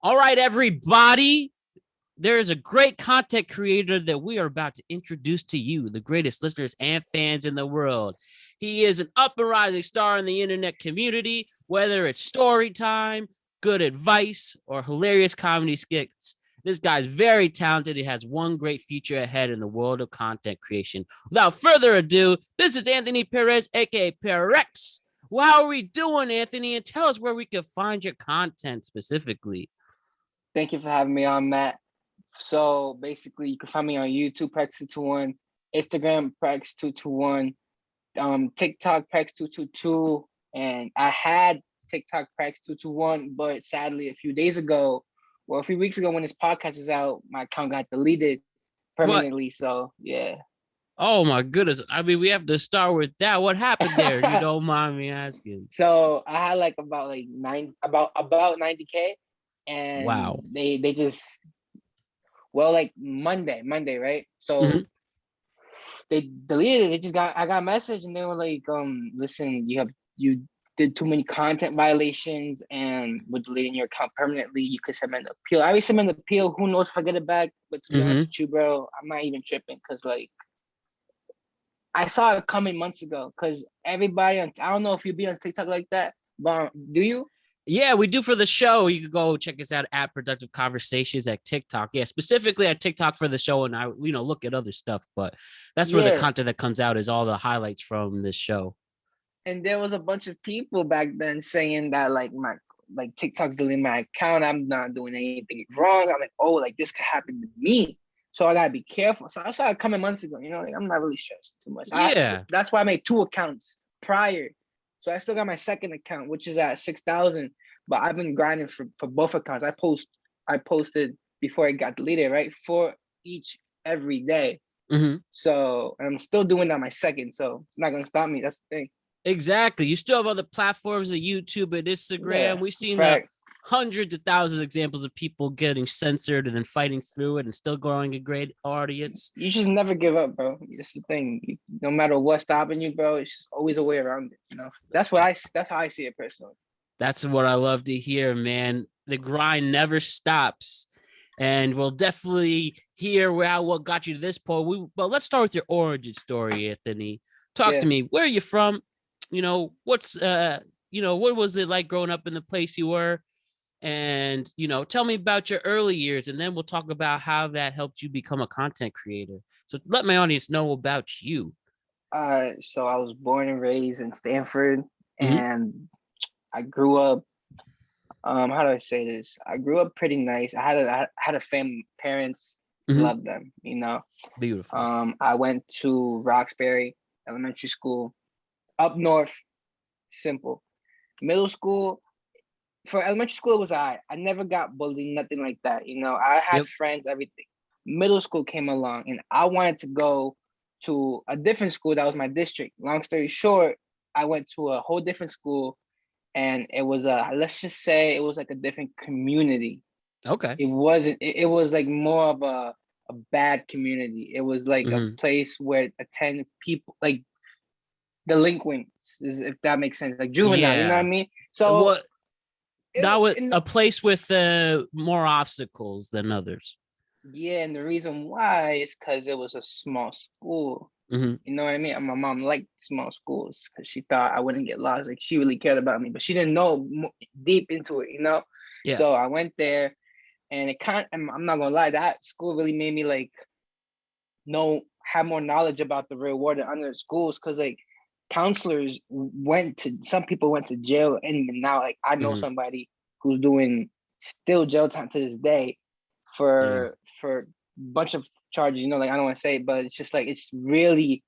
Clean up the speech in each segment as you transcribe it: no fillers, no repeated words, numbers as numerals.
All right, everybody. There is a great content creator that we are about to introduce to you, the greatest listeners and fans in the world. He is an up and rising star in the internet community, whether it's story time, good advice, or hilarious comedy skits. This guy's very talented. He has one great future ahead in the world of content creation. Without further ado, this is Anthony Perez, aka Perez. Well, how are we doing, Anthony? And tell us where we can find your content specifically. Thank you for having me on, Matt. So basically, you can find me on YouTube, Prex221, Instagram, Prex221, TikTok, Prex222, and I had TikTok, Prex221, but sadly, a few weeks ago, when this podcast is out, my account got deleted permanently. What? So yeah. Oh my goodness. I mean, we have to start with that. What happened there? You don't mind me asking. So I had like about 90K, and Wow. they just like Monday, right? So Mhm. they deleted it. I got a message and they were like, listen, you did too many content violations and we're deleting your account permanently. You could submit an appeal. I already submitted an appeal. Who knows if I get it back? But to be honest with you, bro, I'm not even tripping because like I saw it coming months ago. Because everybody I don't know if you be on TikTok like that, but do you? Yeah, we do for the show. You can go check us out at Productive Conversations at TikTok. Yeah, specifically at TikTok for the show, and I, look at other stuff. But that's where the Yeah. content that comes out is all the highlights from this show. And there was a bunch of people back then saying that like TikTok's deleting my account. I'm not doing anything wrong. I'm like, oh, like this could happen to me. So I gotta be careful. So I saw it coming months ago. Like I'm not really stressed too much. Yeah. That's why I made 2 accounts prior. So I still got my second account, which is at 6,000. But I've been grinding for both accounts. I posted before it got deleted, right? For each every day. Mm-hmm. So I'm still doing that my second. So it's not gonna stop me. That's the thing. Exactly. You still have other platforms like YouTube and Instagram. Yeah, We've seen fact. hundreds of thousands of examples of people getting censored and then fighting through it and still growing a great audience. You just never give up, bro. That's the thing. No matter what's stopping you, bro, it's just always a way around it. That's how I see it personally. That's what I love to hear, man. The grind never stops. And we'll definitely hear what got you to this point. But let's start with your origin story, Anthony. Talk to me. Where are you from? What was it like growing up in the place you were? And, tell me about your early years, and then we'll talk about how that helped you become a content creator. So let my audience know about you. So I was born and raised in Stanford, Mm-hmm. and I grew up. How do I say this? I grew up pretty nice. I had a family, parents, loved them. Beautiful. I went to Roxbury Elementary School, up north. Simple. Middle school, for elementary school, it was I never got bullied, nothing like that. I had friends, everything. Middle school came along, and I wanted to go to a different school that was my district. Long story short, I went to a whole different school, and it was let's just say it was like a different community. Okay. It wasn't. It was like more of a bad community. It was like a place where attend people like delinquents, if that makes sense, like juvenile. You know what I mean? So that was a place with more obstacles than others. Yeah, and the reason why is because it was a small school. Mm-hmm. You know what I mean? And my mom liked small schools because she thought I wouldn't get lost. Like she really cared about me, but she didn't know deep into it. Yeah. So I went there, and I'm not gonna lie, that school really made me like have more knowledge about the real world than other schools, because like counselors some people went to jail, and now like I know somebody who's doing still jail time to this day for a bunch of charges, like I don't want to say, but it's just like it's really,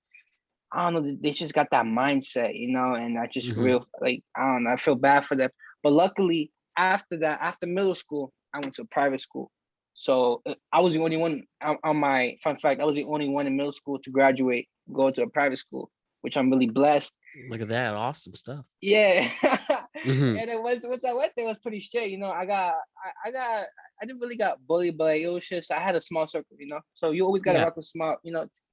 I don't know, they just got that mindset, and I just real like I don't know, I feel bad for them. But luckily after that, after middle school, I went to a private school. So I was the only one on my fun fact, I was the only one in middle school to graduate, go to a private school, which I'm really blessed. Look at that. Awesome stuff. Yeah. And then once I went there, it was pretty straight. I didn't really got bullied, but it was just, I had a small circle, So you always got to rock with small,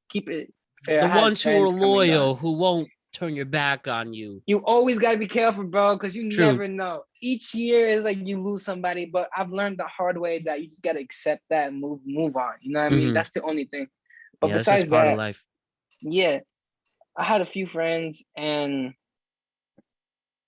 keep it fair. The ones who are loyal, who won't turn your back on you. You always gotta be careful, bro, because you True. never know. Each year is like you lose somebody, but I've learned the hard way that you just gotta accept that and move on. You know what I mean? That's the only thing. But Yeah, that's just besides part of that, life. yeah, I had a few friends, and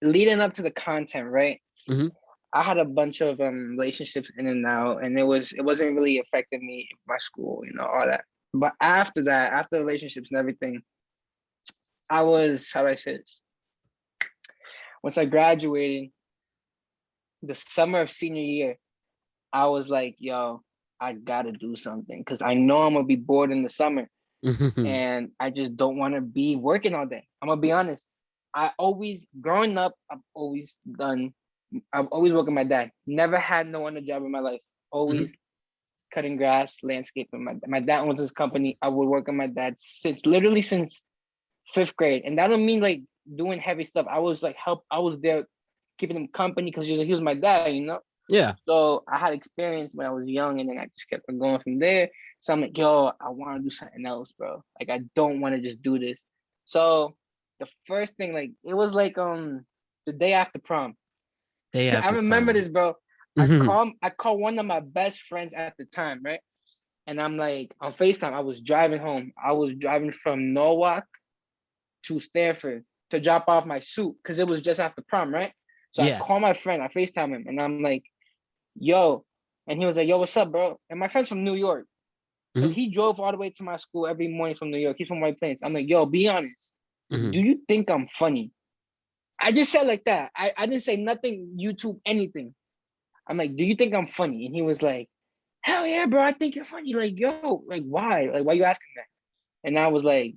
leading up to the content, right? Mm-hmm. I had a bunch of relationships in and out, and it wasn't really affecting me, my school, all that. But after that, after relationships and everything, I was, how do I say this? Once I graduated, the summer of senior year, I was like, yo, I gotta do something because I know I'm gonna be bored in the summer, and I just don't want to be working all day. I'm gonna be honest. Growing up, I've always worked with my dad. Never had no other job in my life. Always cutting grass, landscaping. My dad owns his company. I would work with my dad literally since 5th grade, and that don't mean like doing heavy stuff. I was like I was there keeping him company because he was my dad. Yeah. So I had experience when I was young, and then I just kept on going from there. So I'm like, yo, I want to do something else, bro. Like I don't want to just do this. So the first thing, like it was like the day after prom. Day I after remember prom. this, bro. I Mm-hmm. called one of my best friends at the time, right? And I'm like on FaceTime. I was driving home. I was driving from Norwalk to Stanford to drop off my suit because it was just after prom, right? So I Yeah. call my friend. I FaceTime him, and I'm like, yo, and he was like, yo, what's up, bro? And my friend's from New York. So Mm-hmm. he drove all the way to my school every morning from New York. He's from White Plains. I'm like, yo, be honest. Mm-hmm. Do you think I'm funny? I just said like that. I didn't say nothing, YouTube, anything. I'm like, do you think I'm funny? And he was like, hell yeah, bro, I think you're funny. Like, yo, like, why? Like, why you asking that? And I was like,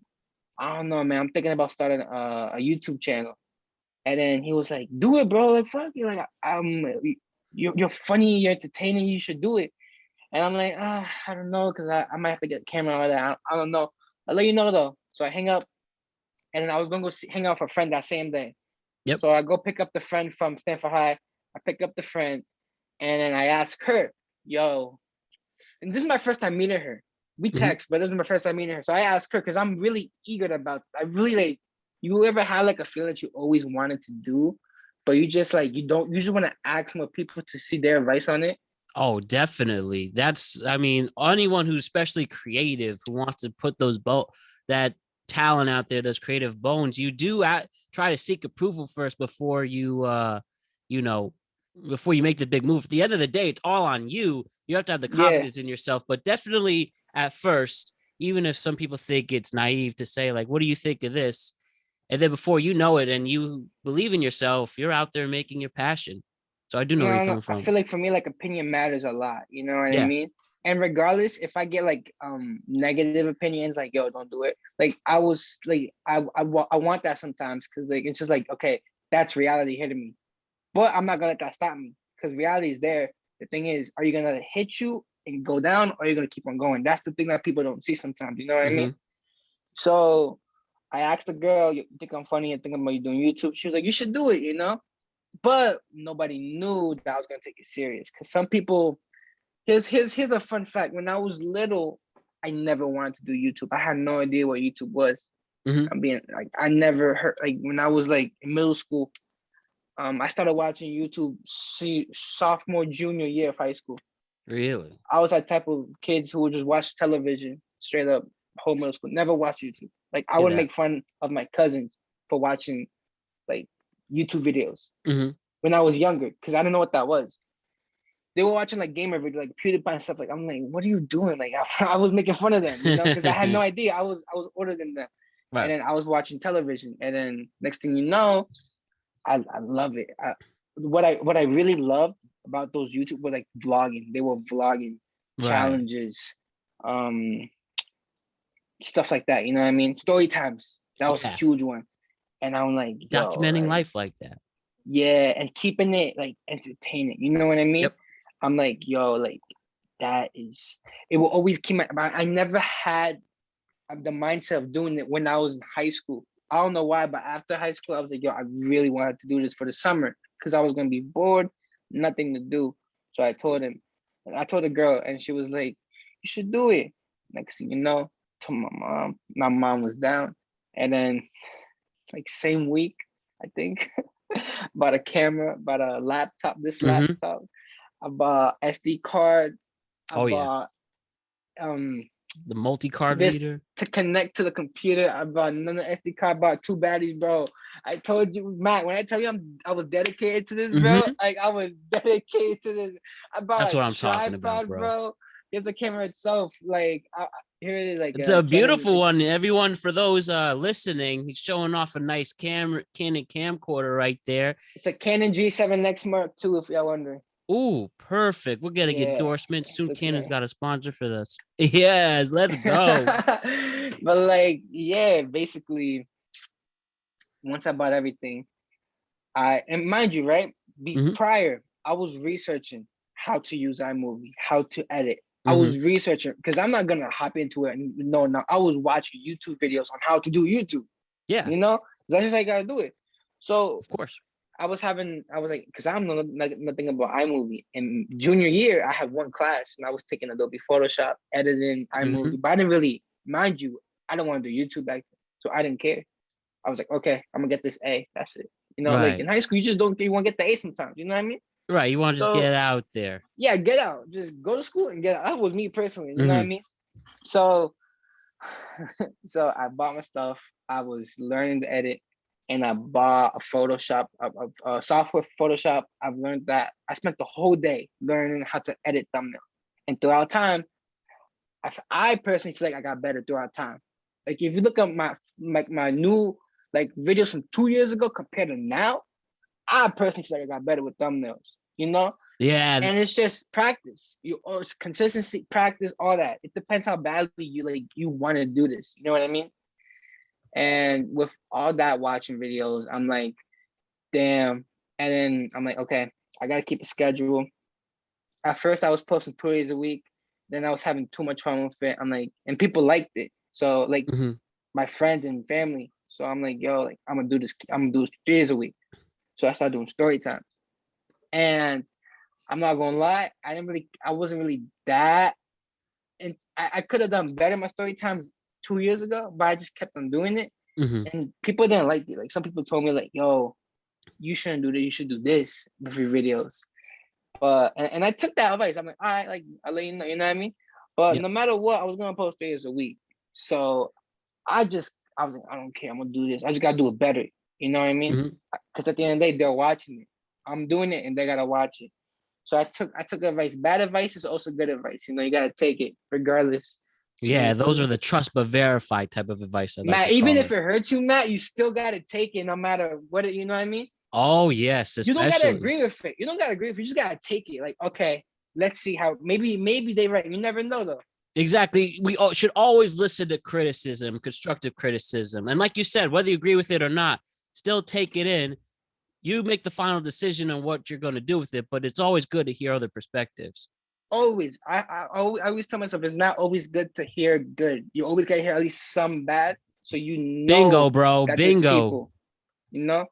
I don't know, man. I'm thinking about starting a YouTube channel. And then he was like, do it, bro. Like, fuck you. Like, you're funny. You're entertaining. You should do it. And I'm like, I don't know, because I might have to get a camera or that. I don't know. I'll let you know, though. So I hang up. And then I was going to go hang out with a friend that same day. Yep. So I go pick up the friend from Stanford High. I pick up the friend. And then I ask her, yo, and this is my first time meeting her. We Mm-hmm. text, but this is my first time meeting her. So I asked her because I'm really eager about this. I really like, you ever had like a feeling that you always wanted to do, but you just like, you just want to ask more people to see their advice on it? Oh, definitely. I mean, anyone who's especially creative who wants to put that talent out there, those creative bones, you do try to seek approval first before you know, before you make the big move. At the end of the day, it's all on you. You have to have the Yeah. confidence in yourself, but definitely at first, even if some people think it's naive to say, like, what do you think of this? And then before you know it and you believe in yourself, you're out there making your passion. So I do know where you're No, coming I from. feel like for me, like opinion matters a lot. You know what I Yeah. mean? And regardless, if I get like negative opinions, like yo, don't do it. Like I was like I want that sometimes because like it's just like okay, that's reality hitting me, but I'm not gonna let that stop me because reality is there. The thing is, are you gonna let it hit you and go down, or are you gonna keep on going? That's the thing that people don't see sometimes. You know what I mean? Mm-hmm. So I asked the girl, "You think I'm funny? And think about you doing YouTube?" She was like, "You should do it," But nobody knew that I was gonna take it serious because some people. Here's a fun fact. When I was little, I never wanted to do YouTube. I had no idea what YouTube was. Mm-hmm. I'm being like I never heard like when I was like in middle school. I started watching YouTube sophomore junior year of high school. Really? I was that type of kids who would just watch television straight up whole middle school. Never watch YouTube. Like I Hear would that? make fun of my cousins for watching like YouTube videos Mm-hmm. when I was younger because I didn't know what that was. They were watching like gamer videos, like PewDiePie and stuff. Like I'm like, what are you doing? Like I was making fun of them, because I had no idea. I was older than them, and Right. then I was watching television, and then next thing you know, I love it. What I really loved about those YouTube were like vlogging. They were vlogging Right. challenges, um, stuff like that. You know what I mean? Story times. That was a Yeah. huge one. And I'm like, yo, Documenting like, life like that. yeah, and keeping it like entertaining. You know what I mean? Yep. I'm like, yo, like that is. It will always keep my. I never had the mindset of doing it when I was in high school. I don't know why, but after high school, I was like, yo, I really wanted to do this for the summer because I was gonna be bored, nothing to do. So I told the girl, and she was like, you should do it. Next thing you know, to my mom was down, and then like same week, I think. Bought a camera, bought a laptop, this Mm-hmm. laptop. I bought SD card. I Oh yeah, bought um the multi-card this reader. to connect to the computer. I bought another SD card, bought 2 batteries, bro. I told you, Matt, when I tell you I was dedicated to this, bro, Mm-hmm. like I was dedicated to this. I bought That's a what I'm talking about, tripod, bro. bro. Here's the camera itself. Like here it is, like It's a a Canon. beautiful one. Everyone, for those listening, he's showing off a nice Canon camcorder right there. It's a Canon G7X Mark II, if y'all wondering. Ooh, perfect. We're getting Yeah, endorsements soon. looks Canon's nice. got a sponsor for this. Yes, let's go. But like, yeah, basically, once I bought everything, and mind you, right, Mm-hmm. prior, I was researching how to use iMovie, how to edit. I Mm-hmm. was researching because I'm not gonna hop into it and no. I was watching YouTube videos on how to do YouTube. Yeah, You know, that's just how you gotta do it. So of course. I was like, because I don't know nothing about iMovie. In junior year, I had one class and I was taking Adobe Photoshop, editing Mm-hmm. iMovie, but I didn't really, mind you, I don't want to do YouTube back then, so I didn't care. I was like, okay, I'm gonna get this A. That's it. You know, like Right. in high school, you just don't you want to get the A sometimes. You know what I mean? Right. You want to just So get out there. yeah, get out. Just go to school and get out. That was me personally. You know what I Mm-hmm. mean? So, so I bought my stuff. I was learning to edit, and I bought a Photoshop, a software for Photoshop. I've learned that. I spent the whole day learning how to edit thumbnails, and throughout time, I personally feel like I got better throughout time. Like if you look at my new like videos from 2 years ago compared to now, I personally feel like I got better with thumbnails. You know, Yeah. and it's just practice. It's consistency, practice, all that. It depends how badly you want to do this. You know what I mean? And with all that watching videos, I'm like, damn. And then I'm like, okay, I gotta keep a schedule. At first, I was posting 2 days a week. Then I was having too much fun with it. I'm like, and people liked it. So like Mm-hmm. my friends and family. So I'm like, yo, like I'm gonna do this. I'm gonna do this 3 days a week. So I started doing story times. And I'm not gonna lie, I wasn't really that, and I could have done better my story times 2 years ago, but I just kept on doing it, Mm-hmm. and people didn't like it. Like some people told me, like, "Yo, you shouldn't do this. You should do this with your videos." But and I took that advice. I'm like, all right, like I'll let you know, you know what I mean? But Yep. no matter what, I was gonna post 3 days a week. So I was like, I don't care. I'm gonna do this. I just gotta do it better. You know what I mean? Mm-hmm. Because at the end of the day, they're watching it. I'm doing it, and they gotta watch it. So I took advice. Bad advice is also good advice. You know, you gotta take it regardless. Yeah, those are the trust but verify type of advice I like Matt, to even call if it. it hurts you, Matt, you still gotta take it no matter what you know what I mean? Oh yes, You don't gotta especially. agree with it. You don't gotta agree with it. You just gotta take it. Like, okay, let's see how maybe they right. You never know though. Exactly. We should always listen to criticism, constructive criticism. And like you said, whether you agree with it or not, still take it in. You make the final decision on what you're going to do with it, but it's always good to hear other perspectives. Always. I always tell myself it's not always good to hear good. You always gotta hear at least some bad. So you Bingo, know bro. that there's Bingo. people, you know?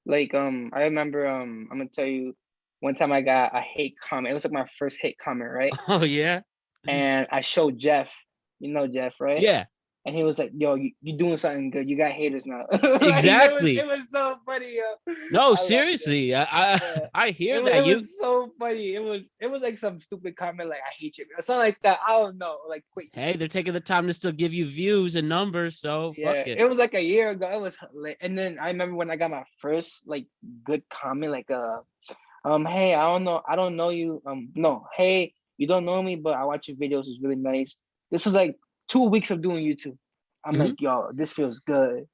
Like I remember I'm gonna tell you one time I got a hate comment. It was like my first hate comment, right? Oh, yeah. And I showed Jeff, you know Jeff, right? Yeah, And he was like, "Yo, you doing something good. You got haters now." Like it exactly. was so funny, yo. No, I loved it. seriously. I, Yeah. I hear It that. was so funny. It was like some stupid comment like I hate you or something like that. I don't know. Like quick. Hey, they're taking the time to still give you views and numbers, so fuck Yeah, it. it was like a year ago. It was and then I remember when I got my first like good comment, like hey, I don't know you. No, hey, you don't know me, but I watch your videos. It's really nice. This is like 2 weeks of doing YouTube. I'm Mhm. like, yo, this feels good.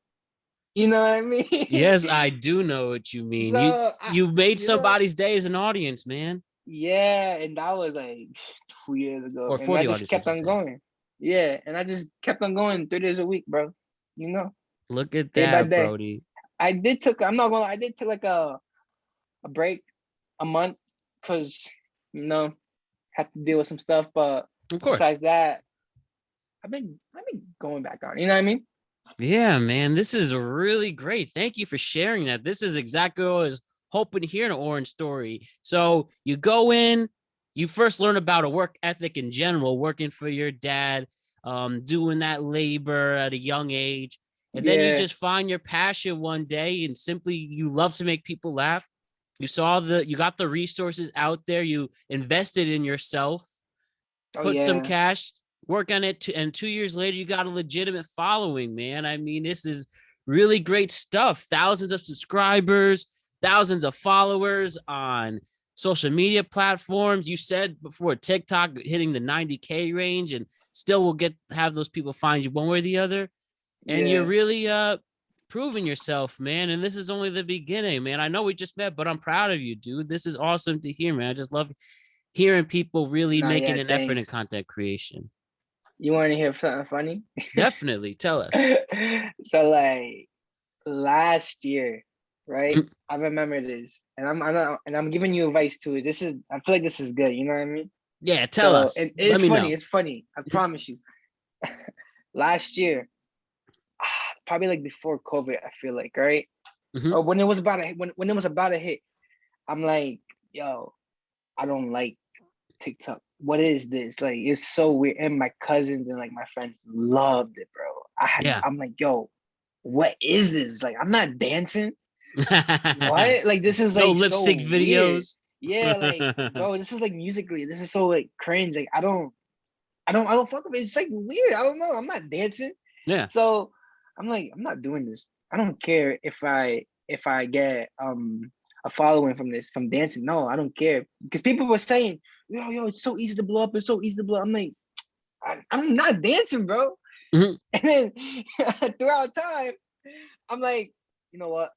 You know what I mean? Yes, I do know what you mean. So You made you know, somebody's day as an audience, man. yeah, and that was like 2 years ago, Or and for I the just audience, I kept should on say. going. Yeah, and I just kept on going 3 days a week, bro. You know, Look at day by that, day. Brody. I'm not gonna lie, I did take like a break, a month, because had to deal with some stuff. But Of course. besides that, I've been going back on. You know what I mean? Yeah, man, this is really great. Thank you for sharing that. This is exactly what I was hoping to hear in an Orange story. So you go in, you first learn about a work ethic in general, working for your dad, doing that labor at a young age. And then you just find your passion one day and simply you love to make people laugh. You got the resources out there. You invested in yourself, put some cash, work on it. And 2 years later, you got a legitimate following, man. I mean, this is really great stuff. Thousands of subscribers, thousands of followers on social media platforms. You said before TikTok hitting the 90K range and still will have those people find you one way or the other. And you're really proving yourself, man. And this is only the beginning, man. I know we just met, but I'm proud of you, dude. This is awesome to hear, man. I just love hearing people really making an effort in content creation. You want to hear something funny? Definitely. Tell us. So like last year, right? I remember this, and I'm giving you advice too. I feel like this is good. You know what I mean? Yeah, tell us. It's funny. It's funny. I promise you. Last year, probably like before COVID, I feel like, right? Or when it was about to hit, I'm like, yo, I don't like TikTok. What is this? Like, it's so weird. And my cousins and like my friends loved it, bro. I'm like, yo, what is this? Like, I'm not dancing. What? Like, this is like no lip sync so videos. Weird. Yeah, like, bro, this is like musically. This is so like cringe. Like, I don't fuck with it. It's like weird. I don't know. I'm not dancing. Yeah. So I'm like, I'm not doing this. I don't care if I get a following from dancing. No, I don't care. Because people were saying, yo, it's so easy to blow up. It's so easy to blow up. I'm like, I'm not dancing, bro. And then throughout time, I'm like, you know what?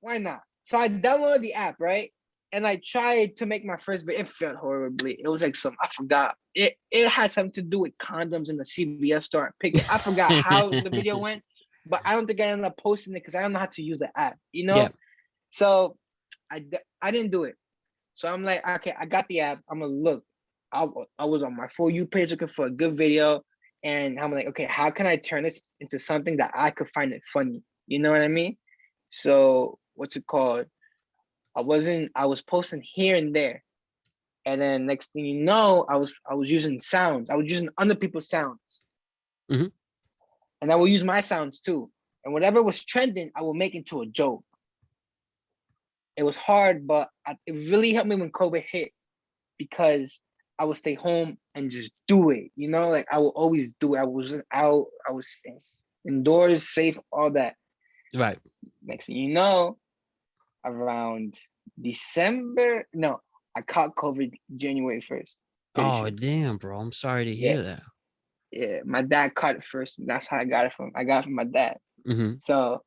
Why not? So I downloaded the app, right? And I tried to make my first video. It failed horribly. It was like I forgot. It had something to do with condoms in the CVS store. I forgot how the video went, but I don't think I ended up posting it because I don't know how to use the app, you know? Yeah. So I didn't do it. So I'm like, okay, I got the app. I'm gonna look. I was on my For You page looking for a good video. And I'm like, okay, how can I turn this into something that I could find it funny? You know what I mean? So what's it called? I was posting here and there. And then next thing you know, I was using sounds. I was using other people's sounds. And I will use my sounds too. And whatever was trending, I will make into a joke. It was hard, but it really helped me when COVID hit because I would stay home and just do it. You know, like I will always do it. I wasn't out. I was indoors, safe, all that. Right. Next thing you know, around December, no, I caught COVID January 1st. Oh, damn, bro. I'm sorry to hear that. Yeah, my dad caught it first. And that's how I got it from. I got it from my dad. So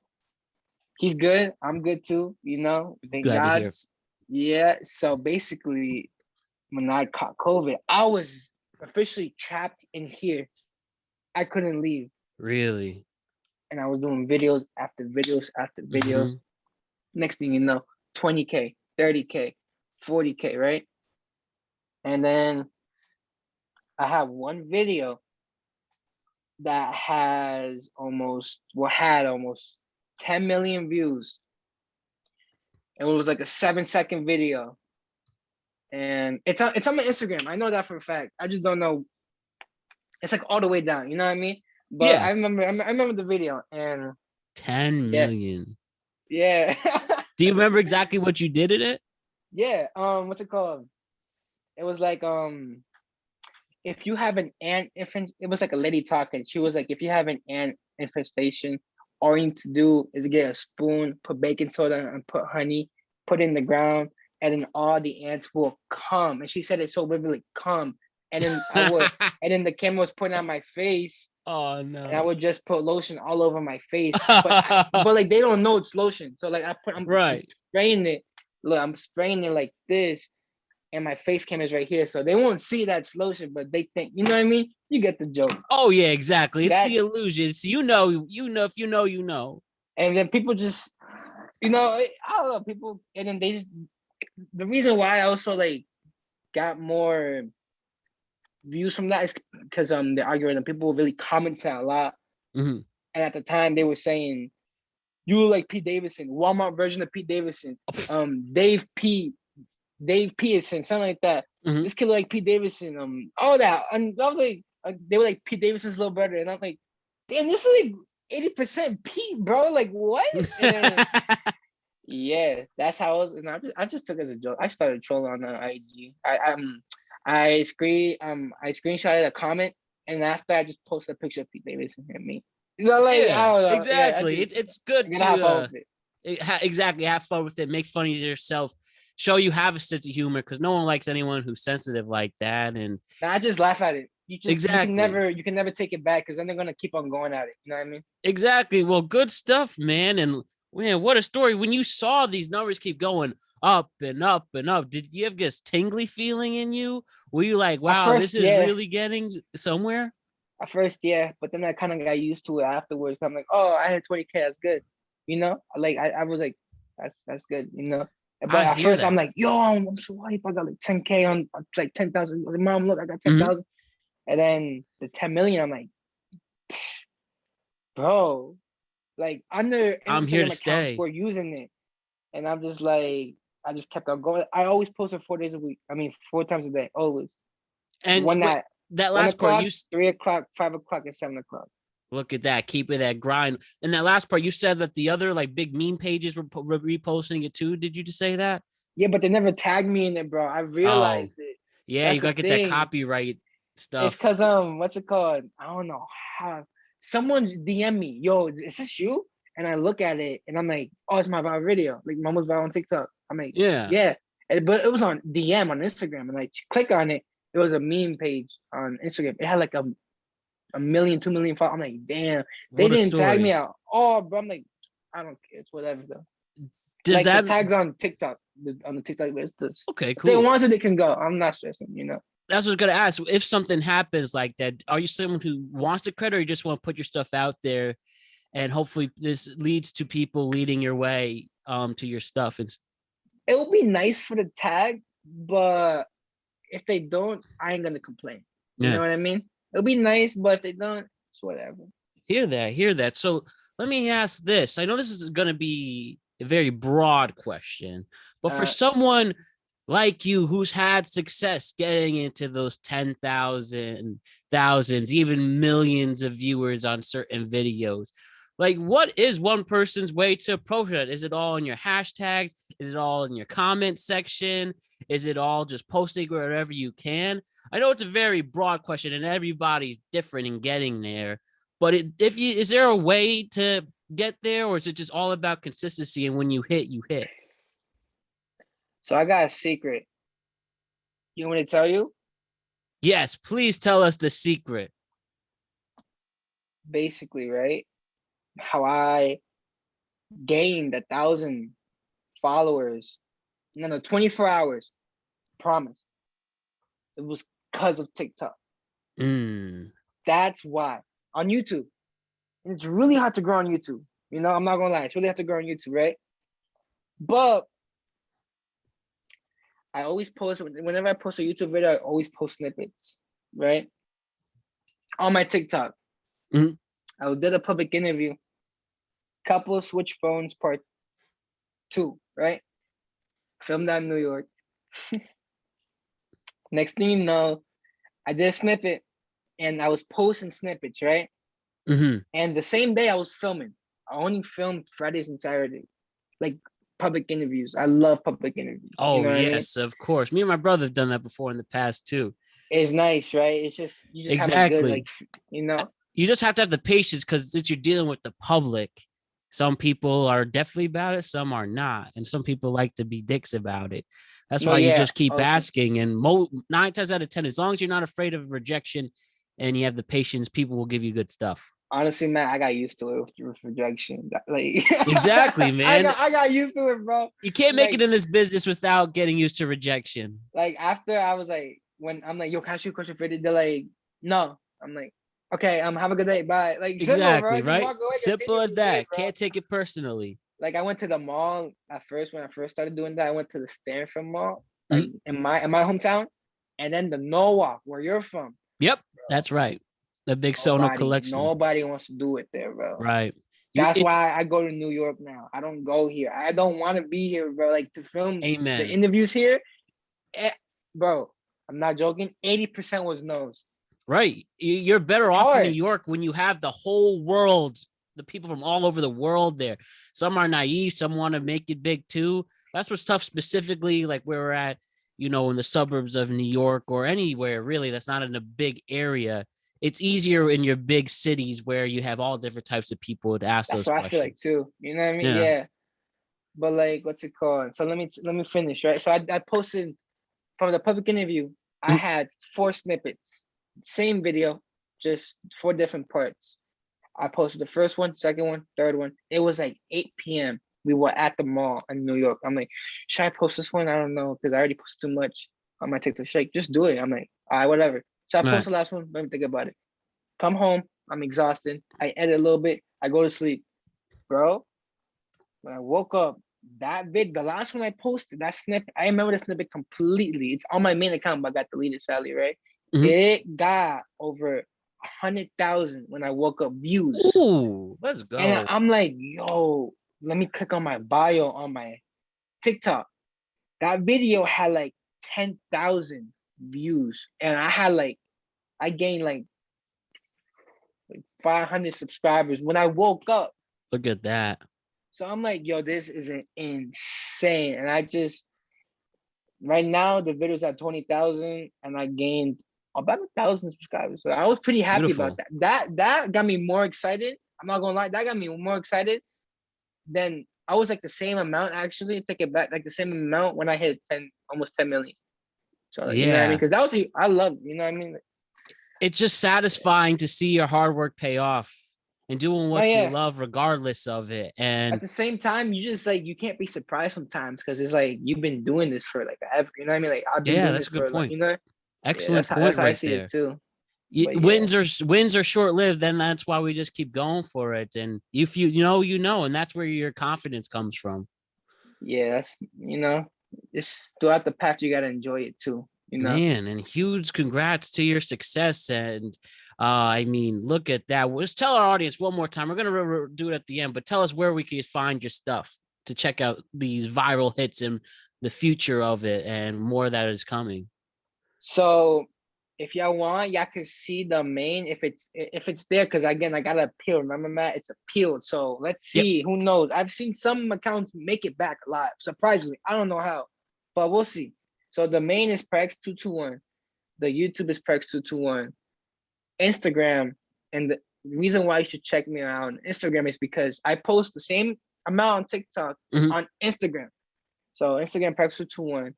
he's good. I'm good too. You know, thank God. Yeah. So basically, when I caught COVID, I was officially trapped in here. I couldn't leave. Really? And I was doing videos after videos after videos. Next thing you know, 20K, 30K, 40K, right? And then I have one video that had almost 10 million views. And it was like a 7-second video. And it's on my Instagram. I know that for a fact. I just don't know. It's like all the way down, you know what I mean? But yeah. I remember the video and 10 million. Yeah. Do you remember exactly what you did in it? Yeah. What's it called? It was like if you have an ant infest, it was like a lady talking. She was like, if you have an ant infestation, all you need to do is get a spoon, put baking soda and put honey, put it in the ground, and then all the ants will come. And she said it so vividly, come. And then and then the camera was pointing at my face. Oh no! And I would just put lotion all over my face, but like they don't know it's lotion. So like I'm spraying it. Look, I'm spraying it like this, and my face camera is right here, so they won't see that's lotion, but they think, you know what I mean? You get the joke. Oh yeah, exactly. It's the illusion. It's you know. If you know, you know. And then people just, I don't know, people, and then they just. The reason why I also like got more views from that is because the algorithm, people were really commenting a lot. And at the time they were saying, you look like Pete Davidson, Walmart version of Pete Davidson, Dave Peterson, something like that. This kid look like Pete Davidson, all that. And I was like, they were like Pete Davidson's little brother, and I'm like, damn, this is like 80% Pete, bro. Like what? And yeah, that's how I was. And I just took it as a joke. I started trolling on IG. I screenshotted a comment, and after I just posted a picture of Pete Davidson and me. So like I Yeah, don't know. Yeah, exactly. It's good I'm gonna have fun to with it. exactly have fun with it, make fun of yourself, show you have a sense of humor because no one likes anyone who's sensitive like that. And Now I just laugh at it. You can exactly, never take it back because then they're gonna keep on going at it. You know what I mean? exactly. Well, good stuff, man. And man, what a story. When you saw these numbers keep going up and up and up, did you have this tingly feeling in you? Were you like, At wow, this first, is yeah. really getting somewhere? At first, yeah. But then I kind of got used to it afterwards. I'm like, oh, I had 20K. That's good. You know, like I was like, that's good. You know. But I at hear first, I'm that. like, yo, I'm so hype. I got like 10K on like 10,000. Mom, look, I got Mhm. 10,000. And then the 10 million, I'm like, bro, like under I'm here to Instagram accounts stay. were using it. And I'm just like, I just kept on going. I always posted 4 days a week. I mean, 4 times a day, always. And One wait, at that one last part, o'clock, 3 o'clock, 5 o'clock, and 7 o'clock. look at that, keeping that grind. And that last part, you said that the other like big meme pages were reposting it too. Did you just say that? Yeah, but they never tagged me in it, bro. I Oh, realized it. yeah, That's you the gotta get that thing. copyright It's stuff. cause what's it called? I don't know how. Someone DM me, yo, is this you? And I look at it and I'm like, oh, it's my viral video. Like mine was viral on TikTok. I'm like, Yeah. yeah. But it was on DM on Instagram, and I click on it. It was a meme page on Instagram. It had like a million, 2 million followers. I'm like, damn, they What a didn't tag me story. out. Oh, bro, I'm like, I don't care. It's whatever though. Does Like the that tags on TikTok, on the TikTok list. okay, If they cool. want to, they can go. I'm not stressing, you know. That's what I was gonna ask. If something happens like that, are you someone who wants the credit or you just want to put your stuff out there and hopefully this leads to people leading your way to your stuff and It would be nice for the tag, but if they don't, I ain't gonna complain. You yeah. know what I mean? It'll be nice, but if they don't, it's whatever. Hear that. So let me ask this. I know this is going to be a very broad question, but for Uh, someone like you who's had success getting into those 10,000, thousands, even millions of viewers on certain videos, like what is one person's way to approach it? Is it all in your hashtags? Is it all in your comment section? Is it all just posting wherever you can? I know it's a very broad question and everybody's different in getting there. But if you is there a way to get there, or is it just all about consistency? And when you hit, you hit. so I got a secret. You want me to tell you? Yes, please tell us the secret. Basically, right? How I gained 1,000 followers in the 24 hours. Promise. It was because of TikTok. Mm. That's why. On YouTube. And it's really hard to grow on YouTube. You know, I'm not gonna lie, it's really hard to grow on YouTube, right? But I always post whenever I post a YouTube video, I always post snippets, right? On my TikTok. Mhm. I did a public interview. Couple switch phones part 2, right? Filmed out in New York. Next thing you know, I did a snippet and I was posting snippets, right? Mm-hmm. And the same day I was filming. I only filmed Fridays and Saturdays, like public interviews. I love public interviews. You Oh know what I mean? yes, of course. Me and my brother have done that before in the past too. It's nice, right? It's just you just have a good Exactly. like, you know. You just have to have the patience because since you're dealing with the public, some people are definitely about it, some are not, and some people like to be dicks about it. That's No, why you yeah. just keep Also, asking, and 9 times out of 10, as long as you're not afraid of rejection and you have the patience, people will give you good stuff. honestly, man, I got used to it with rejection. Like, Exactly, man. I got used to it, bro. You can't make it Like, in this business without getting used to rejection. after I was like, when I'm like, yo, can I shoot a question for you? They're like, no. I'm like, okay, have a good day, bye. Like, simple, bro. Exactly, Just right? walk away, Simple continue with as the day, that. bro. Can't take it personally. Like, I went to the mall at first when I first started doing that. I went to the Stanford Mall, like Mhm. in my hometown, and then the Norwalk, where you're from. Yep, that's right. The big Sono collection. Nobody wants to do it there, bro. Right. You That's it's why I go to New York now. I don't go here. I don't want to be here, bro. Like to film the amen. interviews here, eh, bro. I'm not joking. 80% was no's. Right. You're better off in New Hard. York when you have the whole world the people from all over the world there. Some are naive, some want to make it big too. That's what's tough, specifically like where we're at, you know, in the suburbs of New York or anywhere really that's not in a big area. It's easier in your big cities where you have all different types of people to ask That's those what I feel like questions. too. You know what I mean? Yeah. Yeah. But like, what's it called? So let me finish, right? So I posted from the public interview. I Mhm. had 4 snippets, same video, just 4 different parts. I posted the first one, second one, third one. It was like 8 p.m. We were at the mall in New York. I'm like, should I post this one? I don't know, because I already posted too much on my TikTok. She's like, just do it. I'm like, all right, whatever. So I Right. posted the last one. Let me think about it. Come home. I'm exhausted. I edit a little bit. I go to sleep. Bro, when I woke up, the last one I posted, that snippet, I remember the snippet completely. It's on my main account, but I got deleted sadly, right? Mhm. It got over 100,000 when I woke up views. Ooh, let's And go. I'm like, yo, let me click on my bio on my TikTok. That video had like 10,000 views. And I gained like 500 subscribers when I woke up. Look at that. So I'm like, yo, this is insane. And right now, the video's at 20,000 and I gained about 1,000 subscribers. So I was pretty happy about Beautiful. that. That got me more excited. I'm not gonna lie, that got me more excited than I was like the same amount actually. Take it back, like the same amount when I hit almost 10 million. So like, you know what I mean? Yeah. Because I love, you know what I mean? It's just satisfying to see your hard work pay off and doing Oh what you yeah. love regardless of it. At And the same time, you just like you can't be surprised sometimes because it's like you've been doing this for like ever. You know what I mean? Like I've been yeah, doing that's this a good for like, point. you know, yeah, Excellent that's point how I right see it there. too. But yeah. Wins are short lived. Then that's why we just keep going for it. And if you know, and that's where your confidence comes from. Yeah, that's just throughout the path you gotta enjoy it too, you know. Man, and huge congrats to your success. And I mean, look at that. Let's tell our audience one more time. We're gonna do it at the end, but tell us where we can find your stuff to check out these viral hits and the future of it and more that is coming. So if y'all want, y'all can see the main if it's there, because again I gotta appeal. Remember, Matt, it's appealed. So let's Yep. see. Who knows? I've seen some accounts make it back alive. Surprisingly, I don't know how, but we'll see. So the main is Prex221. The YouTube is Prex221. Instagram, and the reason why you should check me out on Instagram is because I post the same amount on TikTok Mhm. on Instagram. So Instagram Prex221.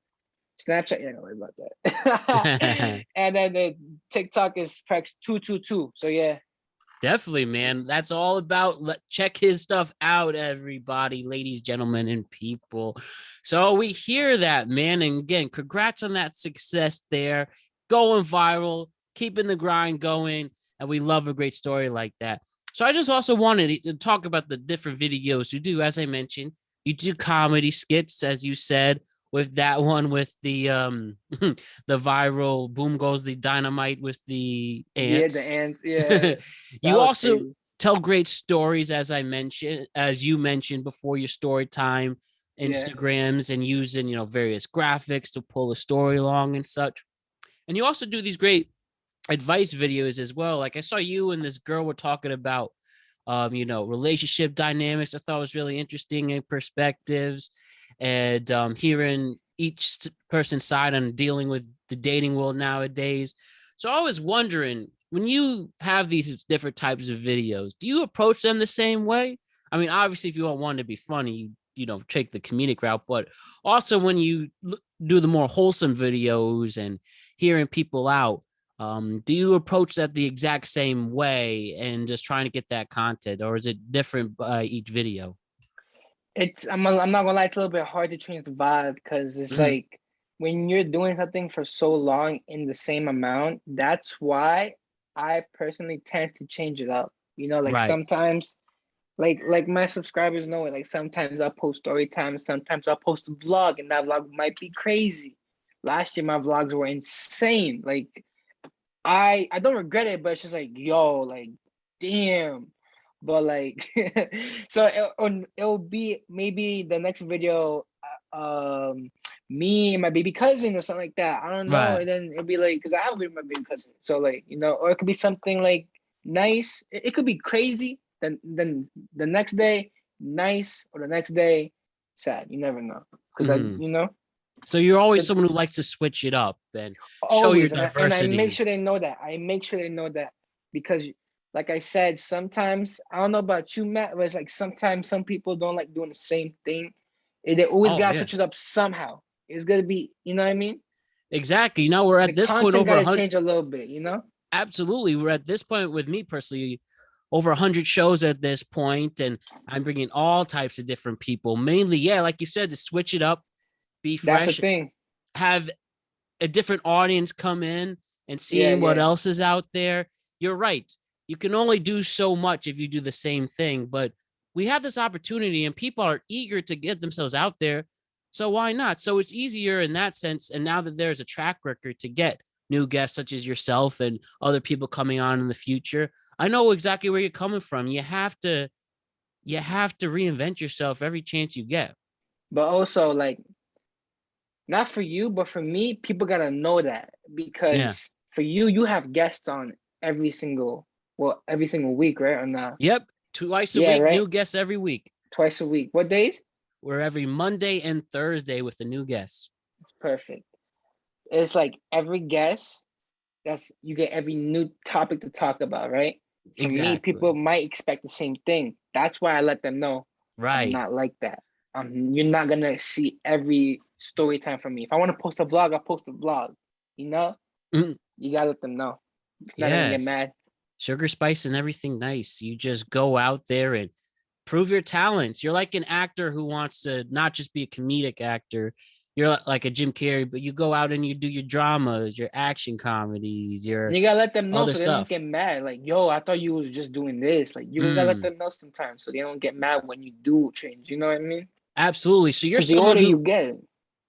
Snapchat, yeah, don't worry about that. And then the TikTok is Prex222. So yeah. Definitely, man. That's all about. Check his stuff out, everybody, ladies, gentlemen, and people. So we hear that, man. And again, congrats on that success there. Going viral, keeping the grind going. And we love a great story like that. So I just also wanted to talk about the different videos you do. As I mentioned, you do comedy skits, as you said, with that one with the the viral boom goes the dynamite with the Yeah, the ants. ants. Yeah. That You was also crazy. tell great stories, as you mentioned before, your story time Yeah. Instagrams and using, various graphics to pull a story along and such. And you also do these great advice videos as well. Like I saw you and this girl were talking about, relationship dynamics. I thought was really interesting and perspectives, and hearing each person's side on dealing with the dating world nowadays. So I was wondering, when you have these different types of videos, do you approach them the same way? I mean, obviously, if you don't want to be funny, take the comedic route, but also when you do the more wholesome videos and hearing people out, do you approach that the exact same way and just trying to get that content, or is it different by each video? I'm not gonna lie, it's a little bit hard to change the vibe because it's Mhm. like when you're doing something for so long in the same amount, that's why I personally tend to change it up. Like Right. sometimes like my subscribers know it. Like sometimes I'll post story time, sometimes I'll post a vlog, and that vlog might be crazy. Last year my vlogs were insane. Like I don't regret it, but it's just like, yo, like damn. But like so it'll be maybe the next video, me and my baby cousin or something like that. I don't know. Right. And then it'll be like, because I have a video with my baby cousin. So like, or it could be something like nice. It could be crazy, then the next day nice, or the next day sad. You never know, because So you're always someone who likes to switch it up and show your always, and I make diversity. sure they know that. I make sure they know that, because like I said, sometimes I don't know about you, Matt, but it's like sometimes some people don't like doing the same thing. They always Oh, gotta yeah. switch it up somehow. It's gonna be, you know what I mean? Exactly. Now we're The at this point content over gotta 100. change a little bit, you know? Absolutely. We're at this point with me personally, over 100 shows at this point, and I'm bringing all types of different people. Mainly, yeah, like you said, to switch it up, be That's the fresh, thing. have a different audience come in and Yeah, seeing what yeah. else is out there. You're right. You can only do so much if you do the same thing, but we have this opportunity and people are eager to get themselves out there. So why not? So it's easier in that sense. And now that there's a track record to get new guests such as yourself and other people coming on in the future, I know exactly where you're coming from. You have to reinvent yourself every chance you get. But also, like, not for you, but for me, people gotta know that, Yeah. because for you, you have guests on every single week, right? Or not? Yep. Twice a Yeah, week, right. new guests every week. Twice a week. What days? We're every Monday and Thursday with a new guest. It's perfect. It's like every guest, that's you get every new topic to talk about, right? For me, people Exactly. might expect the same thing. That's why I let them know I'm Right. not like that. You're not gonna see every story time from me. If I want to post a vlog, I'll post a vlog. You know, Mm, you gotta let them know. It's not gonna get yes. mad. Sugar, spice, and everything nice. You just go out there and prove your talents. You're like an actor who wants to not just be a comedic actor. You're like a Jim Carrey, but you go out and you do your dramas, your action comedies, your You gotta let them know other so they don't stuff. get mad. Like, yo, I thought you was just doing this. Like, you gotta let Mm, them know sometimes so they don't get mad when you do change. You know what I mean? absolutely. So you're Because the someone older you who get,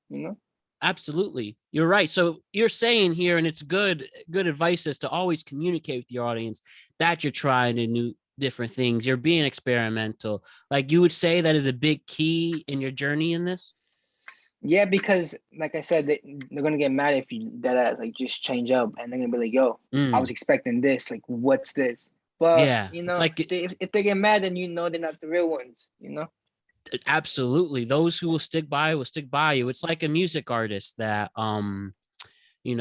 you know. absolutely. You're right. So you're saying here, and it's good advice is to always communicate with your audience that you're trying to new different things. You're being experimental. Like you would say that is a big key in your journey in this. Yeah, because like I said, they're gonna get mad if you that like just change up, and they're gonna be like, "Yo, I was Mm, expecting this. Like, what's this?" But yeah. you It's know, like if they get mad, then you know they're not the real ones. You know. absolutely those who will stick by you. It's like a music artist that some who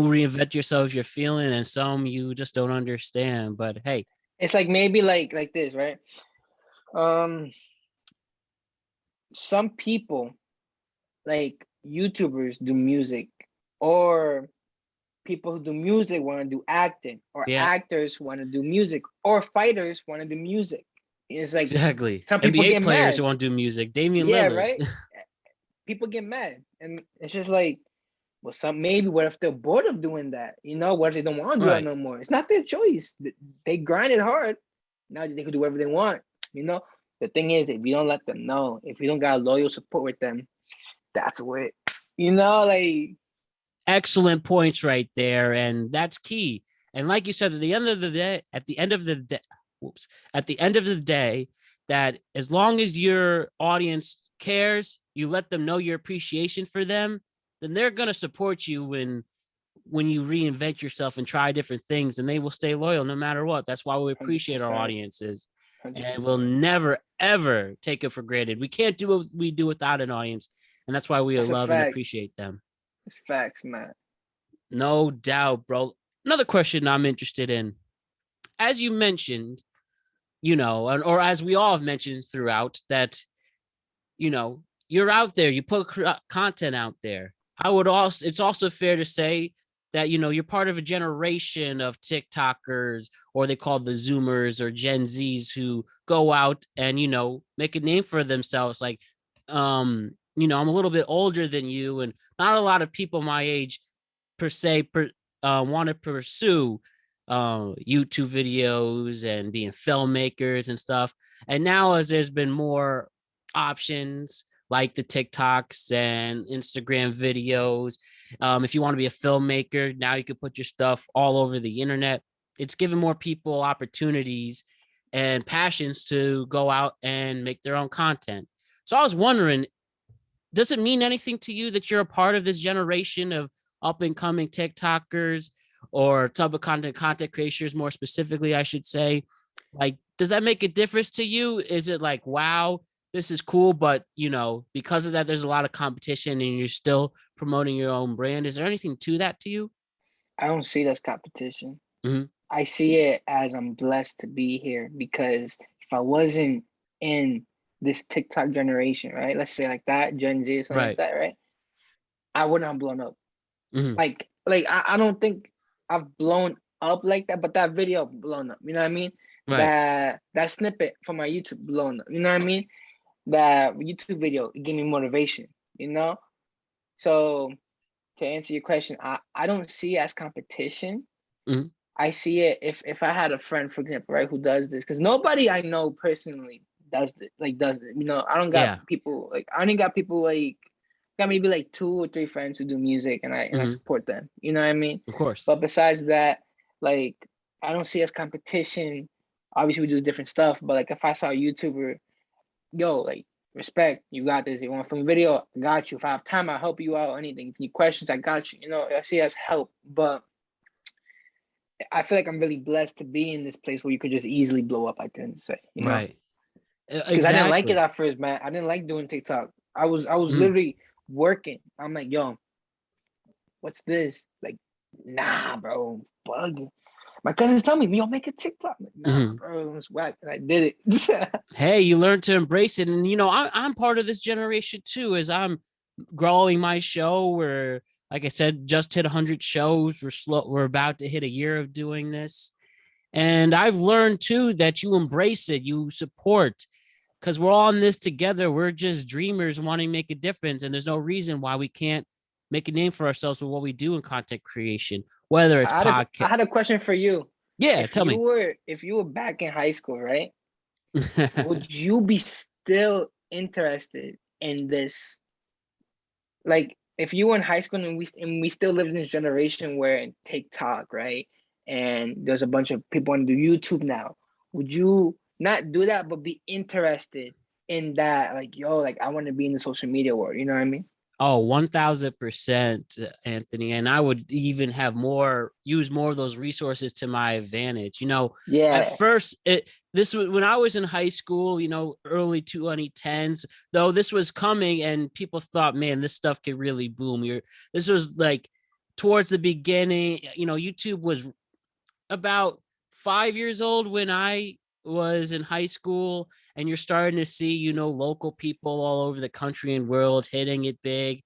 reinvent yourself you're feeling and some you just don't understand. But hey, It's like maybe like this, right? Um, some people, like YouTubers, do music, or people who do music want to do acting, or yeah, actors want to do music, or fighters want to do music. It's like exactly. some people NBA get players who mad. want to do music. Damian Yeah, Lillard. right. People get mad, and it's just like, well, maybe what if they're bored of doing that? You know, what if they don't want to do that Right. no more? It's not their choice. They grinded hard. Now they can do whatever they want. You know, the thing is, if you don't let them know, if you don't got loyal support with them, that's what, like. Excellent points right there. And that's key. And like you said, at the end of the day, that as long as your audience cares, you let them know your appreciation for them, then they're going to support you when you reinvent yourself and try different things, and they will stay loyal no matter what. That's why we appreciate our 100%, audiences, and we'll 100%. never ever take it for granted. We can't do what we do without an audience, and that's why we That's a love and fact. appreciate them. It's facts, man. No doubt, bro. Another question I'm interested in, as you mentioned, or as we all have mentioned throughout, that you're out there, you put content out there. It's also fair to say that you're part of a generation of TikTokers, or they call the Zoomers or Gen Zs, who go out and make a name for themselves. Like, I'm a little bit older than you, and not a lot of people my age per se want to pursue YouTube videos and being filmmakers and stuff. And now, as there's been more options like the TikToks and Instagram videos, if you want to be a filmmaker, now you can put your stuff all over the internet. It's given more people opportunities and passions to go out and make their own content. So I was wondering, does it mean anything to you that you're a part of this generation of up and coming TikTokers or type of content creators, more specifically, I should say? Like, does that make a difference to you? Is it like, wow, this is cool, but because of that, there's a lot of competition and you're still promoting your own brand? Is there anything to that to you? I don't see it as competition. Mm-hmm. I see it as I'm blessed to be here, because if I wasn't in this TikTok generation, right? Let's say like that, Gen Z or something like Right. that, right? I wouldn't have blown up. Mm-hmm. I don't think I've blown up like that, but that video blown up. You know what I mean? Right. That snippet from my YouTube blown up. You know what I mean? That YouTube video, it gave me motivation, you know? So to answer your question, I don't see it as competition. Mm-hmm. I see it if I had a friend, for example, right, who does this, because nobody I know personally does it. You know, I don't got Yeah. people like I only got people like got maybe like 2 or 3 friends who do music, and I Mm-hmm. support them. You know what I mean? Of course. But besides that, like I don't see it as competition. Obviously, we do different stuff, but like if I saw a YouTuber, yo, like respect, you got this. You want a film video, I got you. If I have time, I'll help you out. Anything, if you need questions, I got you. You know, I see it as help, but I feel like I'm really blessed to be in this place where you could just easily blow up, I tend to say, you know? Right. Because I didn't like it Exactly. at first, man. I didn't like doing TikTok. I was Mm-hmm. literally working. I'm like, yo, what's this? Like, nah, bro, bug. My cousins tell me, yo, make a TikTok. I'm like, nah, Mm-hmm. bro, it's whack. And I did it. Hey, you learn to embrace it. And, I'm part of this generation too, as I'm growing my show. Where, like I said, just hit 100 shows. We're about to hit a year of doing this. And I've learned too that you embrace it, you support, because we're all in this together. We're just dreamers wanting to make a difference. And there's no reason why we can't make a name for ourselves with what we do in content creation, whether it's I podcast. had a question for you. Yeah, tell me. If you were back in high school, right? Would you be still interested in this? Like if you were in high school and we still live in this generation where in TikTok, right? And there's a bunch of people on the YouTube now. Would you not do that, but be interested in that? Like, yo, like I want to be in the social media world. You know what I mean? Oh, 1000%, Anthony. And I would even use more of those resources to my advantage. At Yeah, first, this was when I was in high school, early 2010s, though this was coming and people thought, man, this stuff could really boom. This was like towards the beginning, YouTube was about 5 years old when I was in high school, and you're starting to see, local people all over the country and world hitting it big.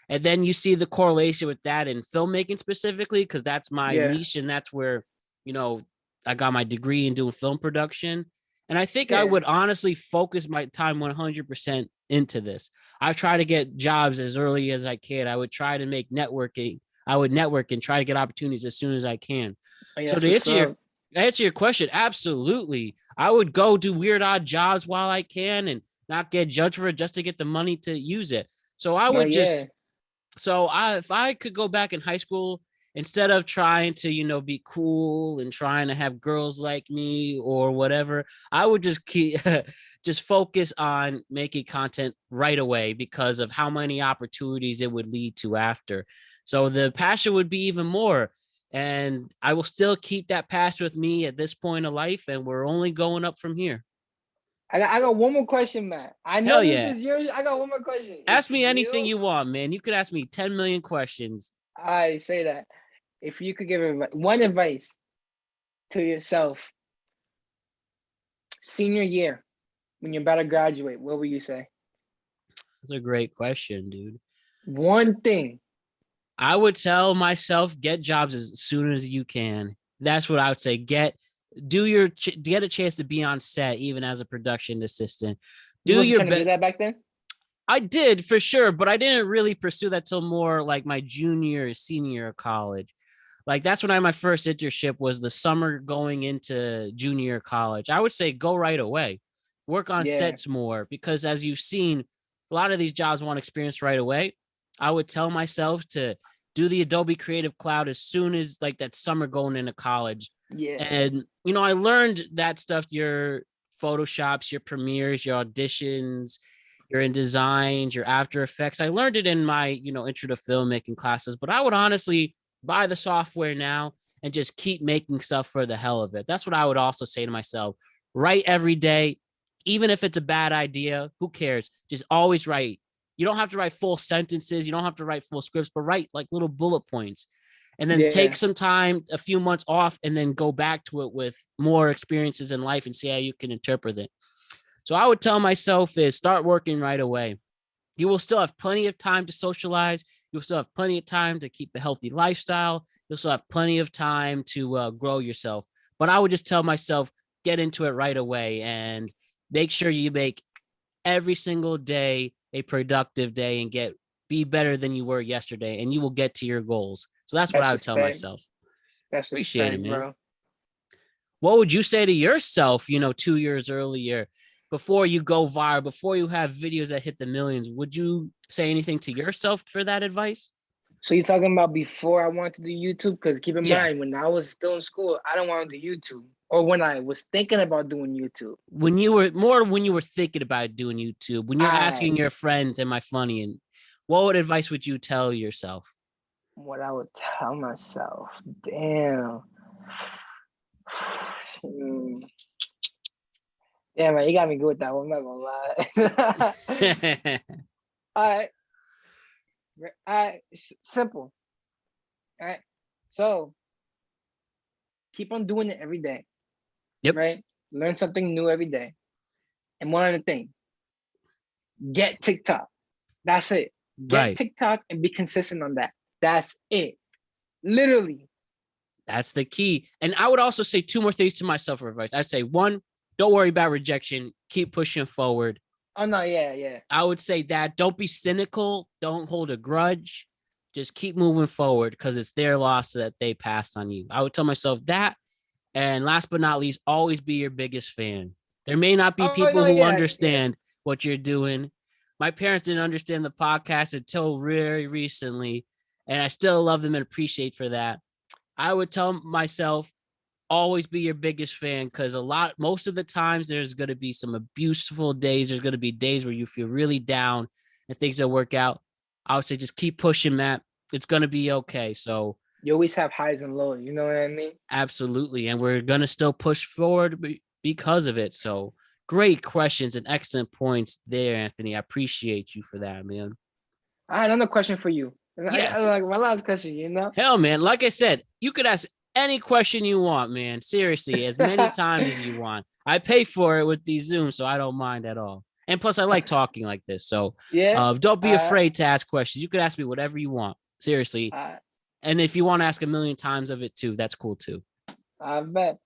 And then you see the correlation with that in filmmaking specifically, because that's my yeah, niche and that's where, you know, I got my degree in doing film production. And I think I yeah, would honestly focus my time 100% into this. I try to get jobs as early as I can. I would try to make networking. I would network and try to get opportunities as soon as I can. oh, yeah. So That's to what's up. answer your question, absolutely. I would go do weird odd jobs while I can and not get judged for it just to get the money to use it. So I No, would yeah, just if I could go back in high school, instead of trying to, be cool and trying to have girls like me or whatever, I would just just focus on making content right away because of how many opportunities it would lead to after. So the passion would be even more. And I will still keep that passion with me at this point of life. And we're only going up from here. I got one more question, man. I know Hell this yeah. is yours. I got one more question. If Ask me anything you want, man. You could ask me 10 million questions. I say that, if you could give one advice to yourself senior year when you're about to graduate, what would you say? That's a great question, dude. One thing. I would tell myself, get jobs as soon as you can. That's what I would say. Get a chance to be on set, even as a production assistant. You Do wasn't your trying to do best. that back then? I did for sure, but I didn't really pursue that till more like my junior or senior of college. Like that's when I had my first internship was the summer going into junior college. I would say go right away. Work on Yeah, sets more because as you've seen, a lot of these jobs want experience right away. I would tell myself to do the Adobe Creative Cloud as soon as like that summer going into college. yeah, And I learned that stuff, your Photoshops, your premieres, your auditions, your InDesigns, your After Effects. I learned it in my, intro to filmmaking classes, but I would honestly buy the software now and just keep making stuff for the hell of it. That's what I would also say to myself Write every day, even if it's a bad idea. Who cares? Just always write. You don't have to write full sentences. You don't have to write full scripts, but write like little bullet points. And then take Yeah. some time, a few months off, and then go back to it with more experiences in life and see how you can interpret it. So I would tell myself is start working right away. You will still have plenty of time to socialize. You'll still have plenty of time to keep a healthy lifestyle. You'll still have plenty of time to grow yourself. But I would just tell myself, get into it right away and make sure you make every single day a productive day and be better than you were yesterday, and you will get to your goals. So that's what That's I would tell respect. myself. That's Appreciate it, respect, man. bro. What would you say to yourself, 2 years earlier, before you go viral, before you have videos that hit the millions? Would you say anything to yourself for that advice? So you're talking about before I wanted to do YouTube? Because keep in Yeah. mind, when I was still in school, I don't want to do YouTube. Or when I was thinking about doing YouTube. When you were thinking about doing YouTube, when you're I asking your friends, am I funny? And what advice would you tell yourself? What I would tell myself. Damn. Yeah, man, you got me good with that one. I'm not gonna lie. All right, simple. All right, so keep on doing it every day. Yep. Right, learn something new every day. And one other thing, get TikTok. That's it. Get Right. TikTok and be consistent on that. That's it. Literally. That's the key. And I would also say two more things to myself for advice. I'd say one, don't worry about rejection. Keep pushing forward. Oh no, yeah. I would say that don't be cynical. Don't hold a grudge. Just keep moving forward because it's their loss that they passed on you. I would tell myself that. And last but not least, always be your biggest fan. There may not be Oh people no, who yeah. understand what you're doing. My parents didn't understand the podcast until very recently, and I still love them and appreciate for that. I would tell myself, always be your biggest fan because most of the times there's going to be some beautiful days. There's going to be days where you feel really down and things don't work out. I would say just keep pushing, Matt. It's going to be okay. So You always have highs and lows. You know what I mean? absolutely. And we're going to still push forward because of it. So great questions and excellent points there, Anthony. I appreciate you for that, man. I had another question for you. Yes. Like my last question. Hell, man. Like I said, you could ask any question you want, man. Seriously, as many times as you want. I pay for it with these Zooms, so I don't mind at all. And plus, I like talking like this. So Yeah. don't be afraid to ask questions. You could ask me whatever you want. Seriously. And if you want to ask a million times of it too, that's cool too. I bet.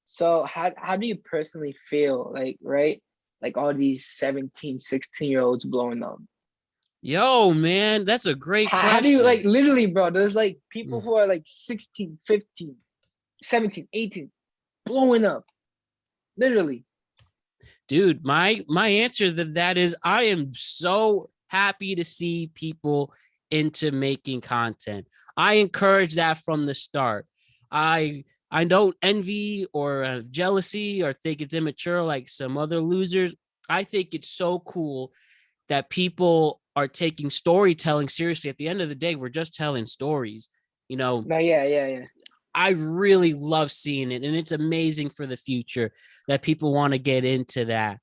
So how do you personally feel right? Like all these 17, 16-year-olds blowing up? Yo, man, that's a great question. How do you literally, bro? There's like people who are like 16, 15, 17, 18 blowing up. Literally. Dude, my answer to that is I am so happy to see people into making content. I encourage that from the start. I don't envy or have jealousy or think it's immature like some other losers. I think it's so cool that people are taking storytelling seriously. At the end of the day, we're just telling stories. No, yeah. I really love seeing it, and it's amazing for the future that people want to get into that.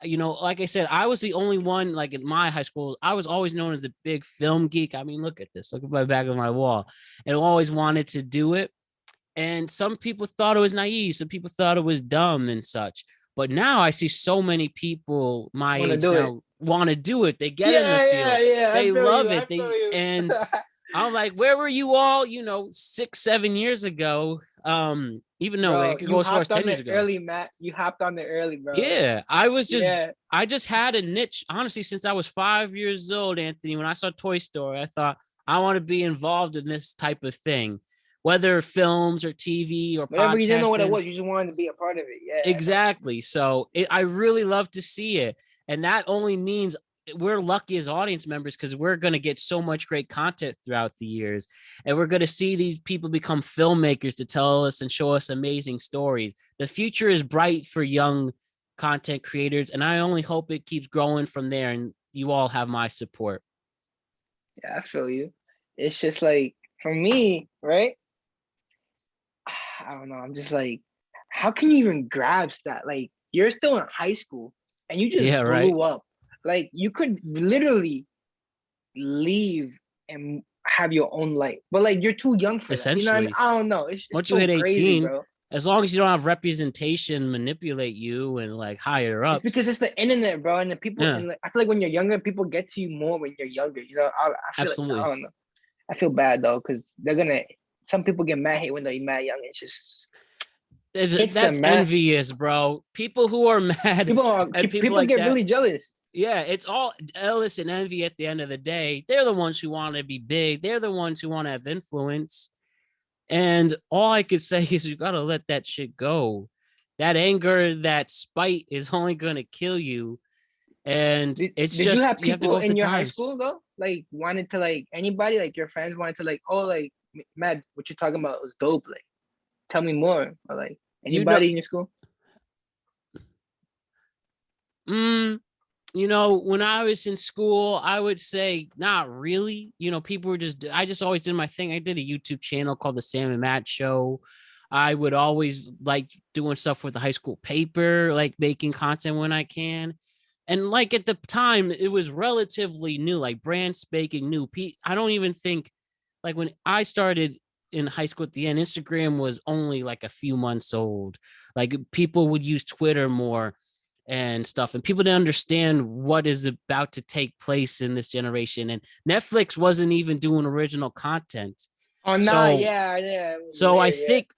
Like I said, I was the only one, like in my high school, I was always known as a big film geek. I mean, look at this. Look at my back of my wall. And always wanted to do it. And some people thought it was naive. Some people thought it was dumb and such. But now I see so many people my age now want to do it. They get in the field. Yeah. They love it. And I'm like, where were you all, 6, 7 years ago? Even though it could go as far as 10 years ago. Early, Matt. You hopped on it early, bro. Yeah, I just had a niche, honestly, since I was 5 years old, Anthony. When I saw Toy Story, I thought I want to be involved in this type of thing, whether films or TV or whatever. podcasting. You didn't know what it was. You just wanted to be a part of it. Yeah, exactly. So I really love to see it, and that only means we're lucky as audience members because we're going to get so much great content throughout the years, and we're going to see these people become filmmakers to tell us and show us amazing stories. The future is bright for young content creators, and I only hope it keeps growing from there, and you all have my support. Yeah, I feel you. It's just like, for me, right? I don't know. I'm just like, how can you even grasp that? Like, you're still in high school and you just grew up. Like you could literally leave and have your own life, but like you're too young for that. You know what I mean? I don't know. It's once so you hit 18, crazy, bro. as long as you don't have representation manipulate you and like higher ups. It's because it's the internet, bro, and the people. And like, I feel like when you're younger, people get to you more when you're younger. You know, I feel Absolutely. like I don't know. I feel bad though because they're gonna. Some people get mad hate when they're mad young. It's just. That's envious, bro. People who are mad. People like get that, really jealous. Yeah, it's all jealous and envy at the end of the day. They're the ones who want to be big. They're the ones who want to have influence. And all I could say is you got to let that shit go. That anger, that spite is only going to kill you. And did you have people in your high school though? Like wanted to like anybody, like your friends wanted to like, oh, like Matt, what you're talking about was dope. Like, tell me more. Or like anybody in your school? You know, when I was in school, I would say not really. You know, people were I just always did my thing. I did a YouTube channel called The Sam and Matt Show. I would always like doing stuff with the high school paper, like making content when I can. And like at the time, it was relatively new, like brand spanking new. I don't even think, like when I started in high school at the end, Instagram was only like a few months old. Like people would use Twitter more and stuff, and people didn't understand what is about to take place in this generation. And Netflix wasn't even doing original content. Oh no, yeah. So I think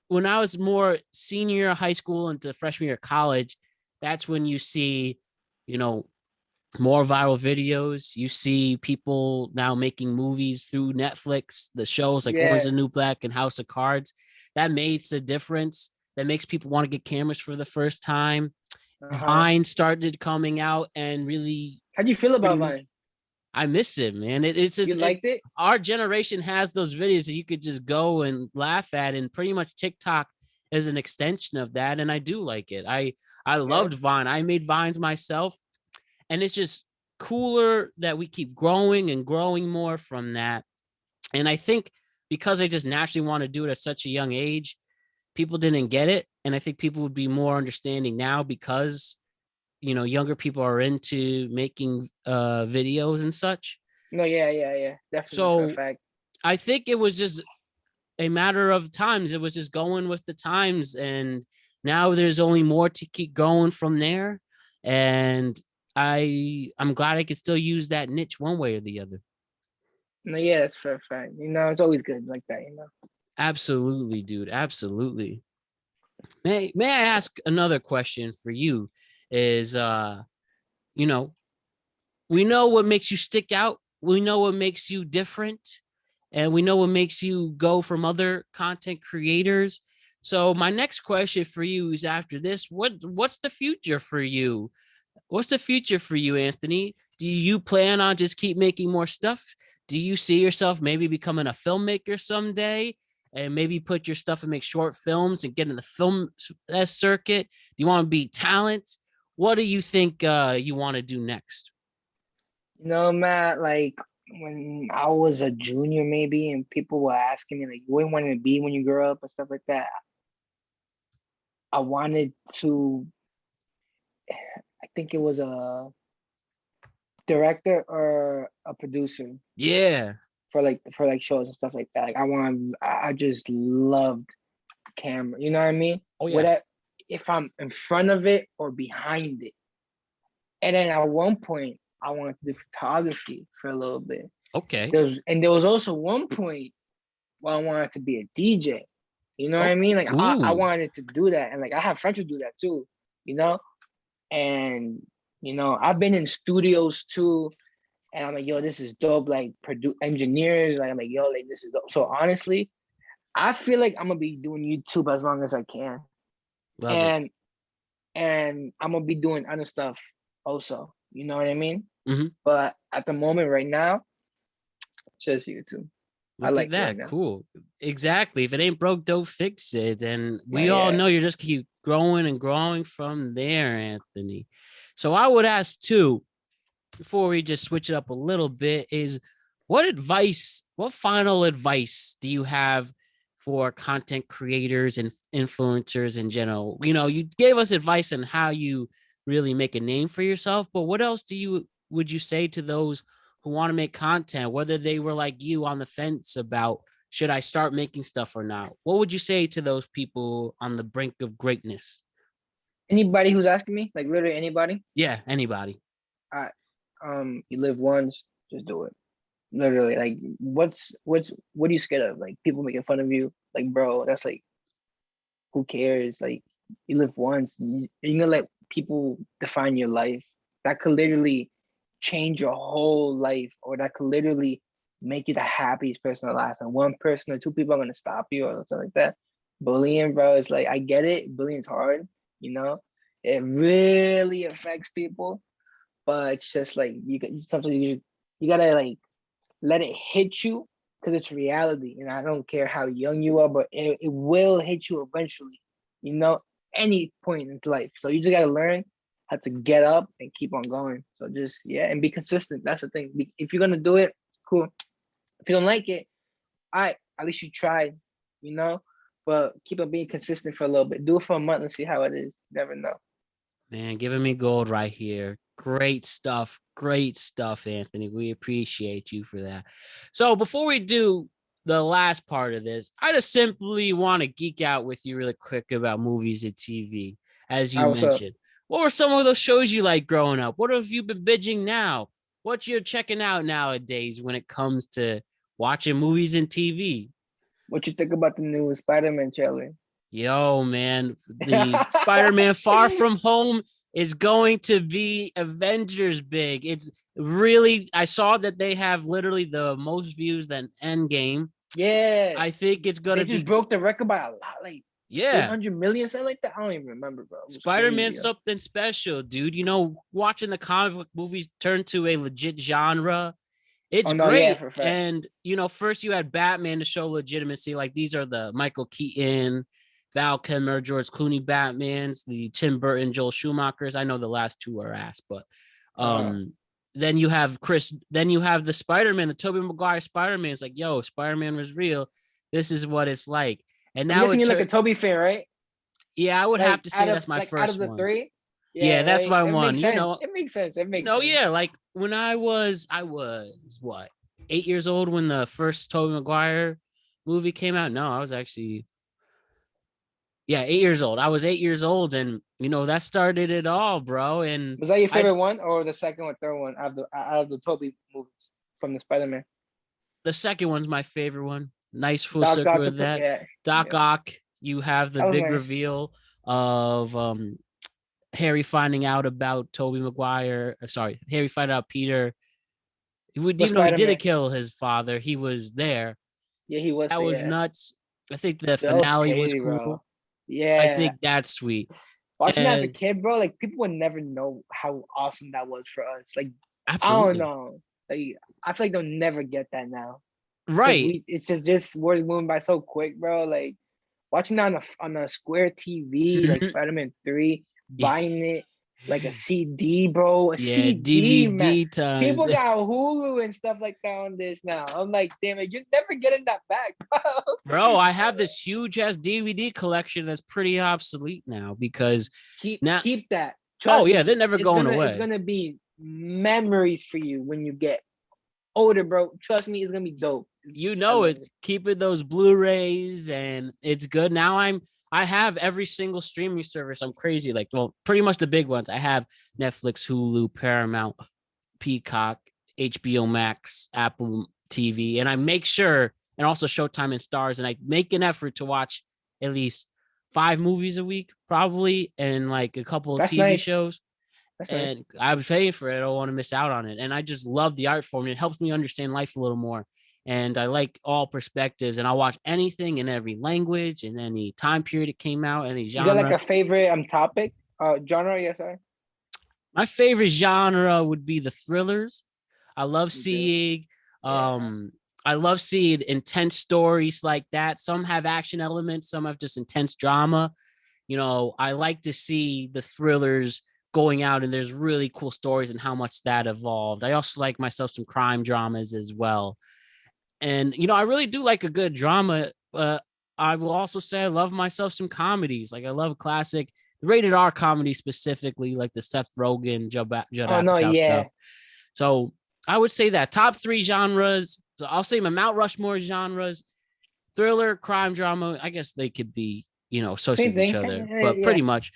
when I was more senior high school into freshman year of college, that's when you see, you know, more viral videos. You see people now making movies through Netflix, the shows like Orange is the New Black and House of Cards. That makes a difference. That makes people want to get cameras for the first time. Vine started coming out and really. How do you feel about Vine? I miss it, man. You liked it? Our generation has those videos that you could just go and laugh at, and pretty much TikTok is an extension of that, and I do like it. I loved Vine. I made Vines myself, and it's just cooler that we keep growing and growing more from that. And I think because I just naturally want to do it at such a young age, people didn't get it. And I think people would be more understanding now because, you know, younger people are into making videos and such. No, yeah. Definitely. So for a fact. I think it was just a matter of times. It was just going with the times. And now there's only more to keep going from there. And I'm glad I could still use that niche one way or the other. No, yeah, it's for a fact. You know, it's always good like that, you know. Absolutely, dude. Absolutely. May I ask another question for you? Is you know, we know what makes you stick out. We know what makes you different, and we know what makes you go from other content creators. So my next question for you is after this, what's the future for you? What's the future for you, Anthony? Do you plan on just keep making more stuff? Do you see yourself maybe becoming a filmmaker someday and maybe put your stuff and make short films and get in the film circuit? Do you want to be talent? What do you think you want to do next? No, Matt, like when I was a junior maybe and people were asking me like, what do you want to be when you grow up and stuff like that? I wanted to, I think it was a director or a producer. Yeah. For shows and stuff like that. Like I just loved camera. You know what I mean? Oh yeah. If I'm in front of it or behind it. And then at one point I wanted to do photography for a little bit. Okay. There was also one point where I wanted to be a DJ. You know what I mean? Like I wanted to do that. And like I have friends who do that too, you know? And you know, I've been in studios too. And I'm like, yo, this is dope. Like engineers, like I'm like, yo, like this is dope. So honestly, I feel like I'm gonna be doing YouTube as long as I can. And I'm gonna be doing other stuff also. You know what I mean? Mm-hmm. But at the moment right now, just YouTube. I like that. Right, cool. Exactly. If it ain't broke, don't fix it. And we all know you just keep growing and growing from there, Anthony. So I would ask too, before we just switch it up a little bit, is what final advice do you have for content creators and influencers in general? You know, you gave us advice on how you really make a name for yourself, but what else would you say to those who want to make content, whether they were like you on the fence about should I start making stuff or not? What would you say to those people on the brink of greatness? Anybody who's asking me, like literally anybody, Yeah, anybody. I you live once, just do it. Literally, like what are you scared of? Like people making fun of you? Like, bro, that's like who cares? Like you live once, you're gonna let people define your life. That could literally change your whole life, or that could literally make you the happiest person alive. And one person or two people are gonna stop you or something like that. Bullying, bro, it's like I get it. Bullying's hard, you know. It really affects people, but it's just like sometimes you gotta like let it hit you because it's reality. And I don't care how young you are, but it will hit you eventually, you know, any point in life. So you just got to learn how to get up and keep on going. So just, yeah, and be consistent. That's the thing. If you're going to do it, cool. If you don't like it, at least you tried, you know, but keep on being consistent for a little bit. Do it for a month and see how it is. You never know. Man, giving me gold right here. Great stuff. Great stuff, Anthony. We appreciate you for that. So before we do the last part of this, I just simply want to geek out with you really quick about movies and TV, as you What's up? mentioned. What were some of those shows you like growing up? What have you been binging now? What you're checking out nowadays when it comes to watching movies and TV? What you think about the new Spider-Man trailer? Yo, man, the Spider-Man Far From Home is going to be Avengers big. It's really, I saw that they have literally the most views than Endgame. Yeah. I think it's going They to just be, broke the record by a lot, like yeah, 800 million, something like that. I don't even remember, bro. It was Spider-Man crazy. something special, dude. You know, watching the comic book movies turn to a legit genre. It's Oh no, yeah, great. for a fact. And, you know, first you had Batman to show legitimacy. Like these are the Michael Keaton, Val Kilmer, George Clooney Batmans, the Tim Burton, Joel Schumachers. I know the last two are ass, but Uh-huh. then you have then you have the Spider-Man, the Tobey Maguire Spider-Man. It's like, yo, Spider-Man was real. This is what it's like. And I'm now guessing it you're like a turned, Toby fan, right? yeah, I would have Like to say that's my out of first the one. three. Yeah, Yeah, that's right. my It one. makes sense. It makes sense. It makes sense. Yeah, like when I was what, 8 years old when the first Tobey Maguire movie came out. No, I was actually, yeah, 8 years old. I was 8 years old, and you know that started it all, bro. And Was that your I, favorite one, or the second or third one out of the Toby movies from the Spider-Man? the second one's my favorite one. Nice full Doc circle Doctor, with that. yeah, Doc yeah, Ock. You have the that was big nice. reveal of Harry finding out about Tobey Maguire. Sorry, Harry finding out Peter. But Even though he didn't Spider-Man, kill his father, he was there. yeah, he was That there. was Yeah, nuts. I think the that was finale was crazy, cool. bro. I Yeah, think that's sweet. watching that as a And kid, bro, like people would never know how awesome that was for us. Like I don't absolutely. know. Like I feel like they'll never get that now because Right. it's just we're moving by so quick, bro. Like watching that on a square TV, like Mhm. Spider-Man 3, buying it like a CD, bro. A Yeah, CD, man. DVD times. People got Hulu and stuff like that on this now. I'm like, damn it, you're never getting that back, bro. Bro, I have this huge ass DVD collection that's pretty obsolete now because now, Keep that. oh Trust yeah, me. they're never going It's away. gonna be memories for you when you get older, bro. Trust me, it's gonna be dope. You I know, love it's it. keeping those Blu-rays and it's good. Now I have every single streaming service. I'm crazy. Like, well, pretty much the big ones. I have Netflix, Hulu, Paramount, Peacock, HBO Max, Apple TV, and I make sure, and also Showtime and Stars, and I make an effort to watch at least 5 movies a week, probably, and like a couple of That's TV nice. shows. That's nice. And I was paying for it. I don't want to miss out on it. And I just love the art form. It helps me understand life a little more. And I like all perspectives. And I'll watch anything in every language and any time period it came out, any You got like genre. a favorite topic? Genre, yes, sorry. My favorite genre would be the thrillers. I love Me too. seeing Yeah. um I love seeing intense stories like that. Some have action elements, some have just intense drama. You know, I like to see the thrillers going out and there's really cool stories and how much that evolved. I also like myself some crime dramas as well. And you know, I really do like a good drama. I will also say I love myself some comedies. Like I love classic rated R comedy specifically, like the Seth Rogen, Judd Oh no, Apatow yeah. stuff. So I would say that top 3 genres. So I'll say my Mount Rushmore genres: thriller, crime, drama. I guess they could be, Same associated with each thing. other, Yeah, but yeah. pretty much.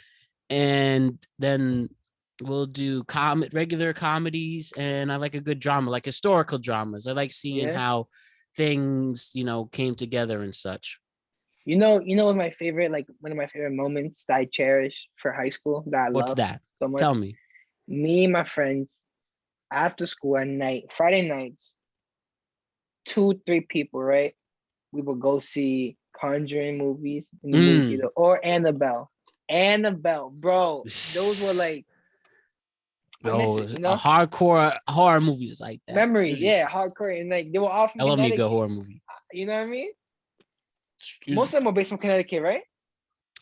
And then we'll do regular comedies, and I like a good drama, like historical dramas. I like seeing Yeah. how things, came together and such. What my favorite, like one of my favorite moments that I cherish for high school that I What's love that? so much. Tell me. Me and my friends after school at night, Friday nights, 2, 3 people, right? We would go see Conjuring movies in the movie theater or Annabelle. Annabelle, bro. Those were like, I miss Oh, it, a hardcore horror movies like that. Memories, Seriously. yeah, hardcore. And like they were all from I love me a good Connecticut. horror movie. You know what I mean? Excuse Most me. of them are based from Connecticut, right?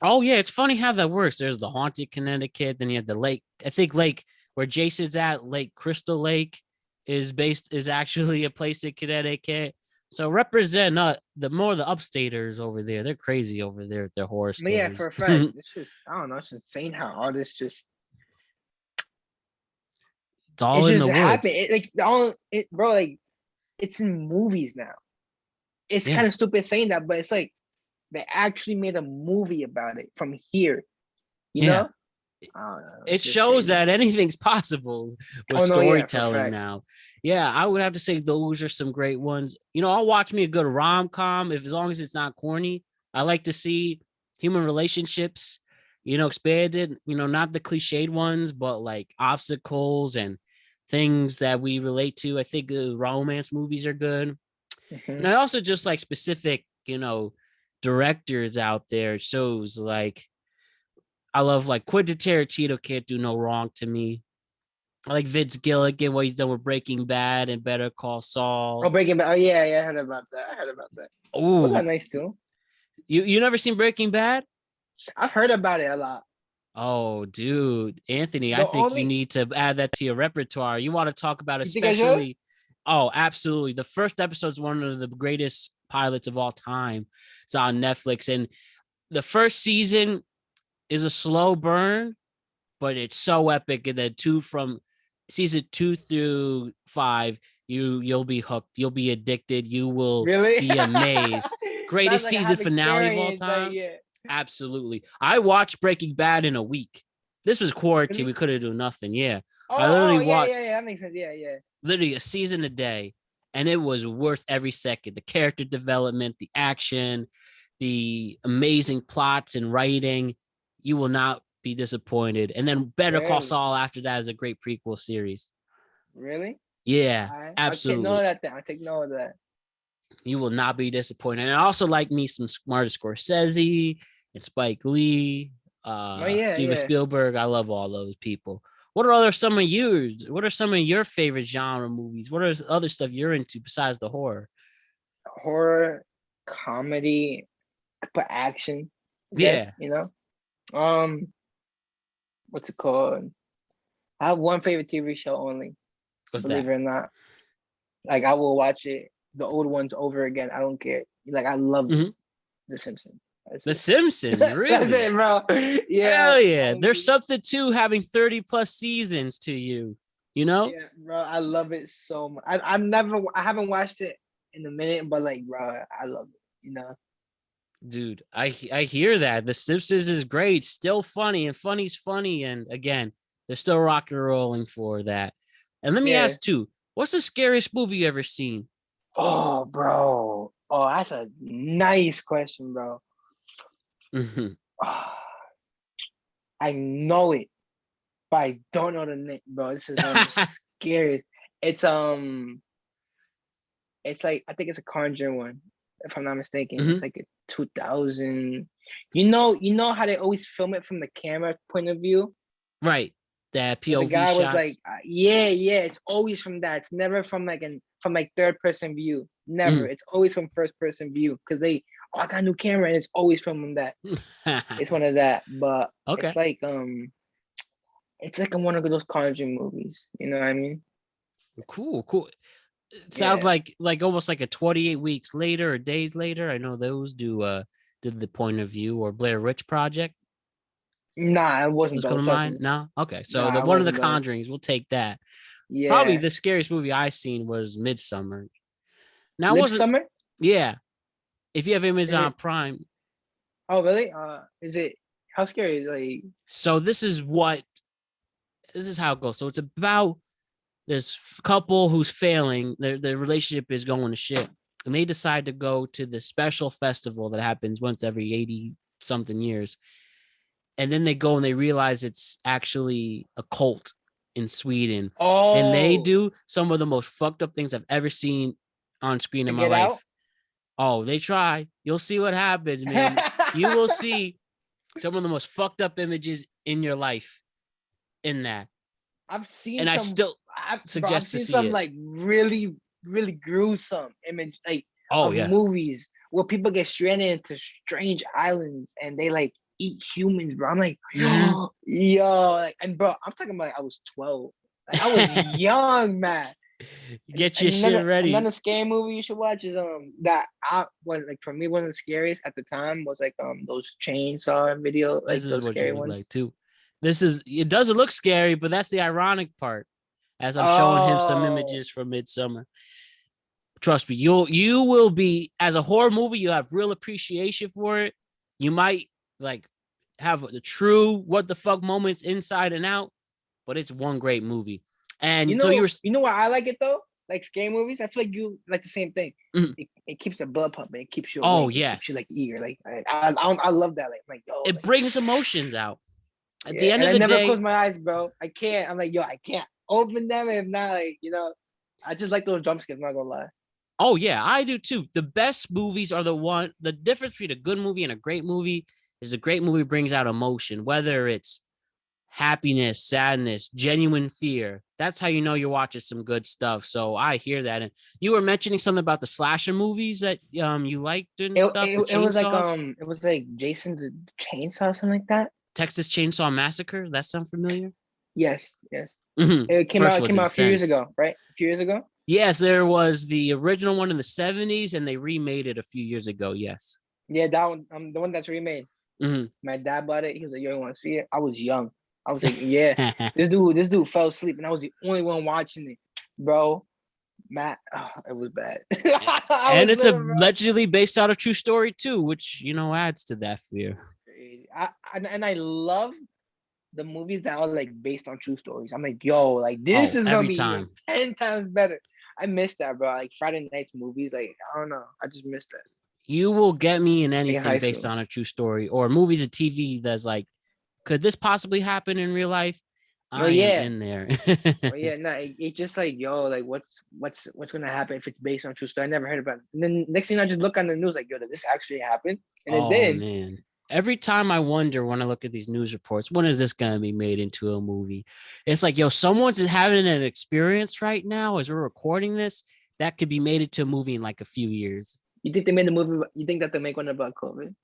Oh yeah, it's funny how that works. There's the haunted Connecticut, then you have the lake. I think Lake where Jason's at, Lake Crystal Lake, is actually a place in Connecticut. So represent the upstaters over there. They're crazy over there with their horror But yeah, for stories. a fact, it's just I don't know. It's insane how all this just It's all in the happened. woods. Bro, like it's in movies now. It's Yeah. kind of stupid saying that, but it's like they actually made a movie about it from here. You Yeah. know? I don't know. It It's just shows crazy. that anything's possible with Oh no, yeah, for a storytelling fact. now. Yeah, I would have to say those are some great ones. I'll watch me a good rom-com as long as it's not corny. I like to see human relationships, expanded, not the cliched ones, but like obstacles and things that we relate to. I think romance movies are good. And Mhm. I also just like specific, directors out there, shows like I love like Quentin Tarantino can't do no wrong to me. I like Vince Gilligan, what he's done with Breaking Bad and Better Call Oh, Saul. Breaking Bad. Oh yeah, yeah, I heard about that. I heard about that. Those are Oh, nice too. you never seen Breaking Bad? I've heard about it a lot. Oh, dude, Anthony, I The think you only need to add that to your repertoire. You want to talk about You think I should? especially. Oh, absolutely. The first episode is one of the greatest pilots of all time. It's on Netflix, and the first season is a slow burn, but it's so epic. And then from season 2 through 5, you'll be hooked. You'll be addicted. You will Really? be amazed. Sounds Greatest like I season have finale of all experience. Like time. yeah. Absolutely. I watched Breaking Bad in a week. This was quarantine. We Really? couldn't do nothing. Yeah. I Oh, literally oh, yeah, watched yeah, yeah. That makes sense. Yeah, yeah. literally a season a day, and it was worth every second. The character development, the action, the amazing plots and writing. You will not be disappointed. And then Better Call Really? Saul after that is a great prequel series. Really? Yeah, I'll take note of absolutely. that. Then I'll take note of that. You will not be disappointed. And I also like me some Martin Scorsese and Spike Lee, Oh yeah, Steven yeah. Spielberg. I love all those people. What are some of your favorite genre movies? What are other stuff you're into besides the horror? Horror, comedy, but action. I guess Yeah. Um, what's it called? I have one favorite TV show only. What's Believe that? it or not, like I will watch it, the old ones over again. I don't care. Like I love Mhm. The Simpsons. That's The it. Simpsons, That's really? it, bro. Yeah, Hell yeah. There's something to having 30 plus seasons to you, you know? yeah, bro. I love it so much. I haven't watched it in a minute, but like, bro, I love it. Dude, I hear that. The Simpsons is great, still funny, and funny's funny. And again, they're still rock and rolling for that. And let me Yeah. ask too, what's the scariest movie you ever seen? Oh, bro. Oh, that's a nice question, bro. Mhm. Ah, I know it, but I don't know the name, bro. This is one of the scariest. It's it's like I think it's a Conjuring one, if I'm not mistaken. It's Mhm. like a 2000. You know how they always film it from the camera point of view. Right. That So the POV guy was shots. like, yeah, yeah. It's always from that. It's never from like third person view. Never. Mhm. It's always from first person view because I got a new camera and it's always from that. It's one of that, but Okay. it's like in one of those Conjuring movies. You know what I mean? Cool, cool. It sounds Yeah. like almost like a 28 weeks later or days later. I know those do did the point of view, or Blair Witch Project. Nah, it wasn't Was those. coming to mind? No? Okay. So Nah, the it one of the wasn't those. Conjurings, we'll take that. Probably Yeah. the scariest movie I seen was Midsummer. Now, it Lip wasn't, Summer? yeah. If you have Is Amazon it? Prime. Oh, really? Is it? How scary is it? Like? So this is how it goes. So it's about this couple who's failing. Their relationship is going to shit. And they decide to go to this special festival that happens once every 80 something years. And then they go and they realize it's actually a cult in Sweden. And they Oh, do some of the most fucked up things I've ever seen on screen to in my get out? life. Oh, they try. You'll see what happens, man. You will see some of the most fucked up images in your life in that. I've seen And I some. still I've suggest to seen see some it. like really, really gruesome image Oh, of yeah. movies where people get stranded into strange islands and they like eat humans, bro. I'm like, Mhm. yo, like, and bro, I'm talking about I was 12. Like I was young, man. Get your shit ready. Another scary movie you should watch is that I was like for me one of the scariest at the time was like those chainsaw video, This like is those what you scary look ones. like too. It doesn't look scary, but that's the ironic part. As I'm showing him some Oh, images from Midsummer. Trust me, you will be, as a horror movie, you have real appreciation for it. You might like have the true what the fuck moments inside and out, but it's one great movie. And so you were you know why I like it though? Like scary movies, I feel like you like the same thing. Mhm. It keeps the blood pumping. It keeps you Oh, awake. It keeps yes. you like eager. Like I love that. Like yo, It like, brings emotions out. At the yeah. end And of I the never day, close my eyes, bro. I can't. I'm like yo, I can't open them if not like I just like those jump scares. I'm not gonna lie. oh yeah, I do too. The best movies are the difference between a good movie and a great movie is a great movie brings out emotion, whether it's happiness, sadness, genuine fear. That's how you know you're watching some good stuff. So I hear that. And you were mentioning something about the slasher movies that you liked and stuff, the It was like chainsaws. Jason the Chainsaw, something like that. Texas Chainsaw Massacre. That sound familiar? Yes, yes. Mm-hmm. It First one's came out a few years intense. ago, right? A few years ago. Yes, there was the original one in the 70s and they remade it a few years ago. Yes. Yeah, that one. The one that's remade. Mm-hmm. My dad bought it. He was like, "Yo, you want to see it?" I was young. I was like, "Yeah." This dude fell asleep, and I was the only one watching it, bro. Matt, it was bad. I And was it's little, bro. allegedly based on a true story too, which adds to that fear. It's crazy. I love the movies that are like based on true stories. I'm like, yo, like this Oh, is gonna every be like time. 10 times better. I miss that, bro. Like Friday nights movies, like I don't know, I just miss that. You will get me in Like in high anything based school. on a true story or movies and TV that's like, could this possibly happen in real life? Oh I am yeah, in there. oh yeah. No, it just like yo, like what's gonna happen if it's based on true story? I never heard about it. And then next thing I just look on the news, like yo, did this actually happen? And it Oh did. man. Every time I wonder when I look at these news reports, when is this going to be made into a movie? It's like, yo, someone's having an experience right now as we're recording this that could be made into a movie in like a few years. You think they made the movie? You think that they make one about COVID?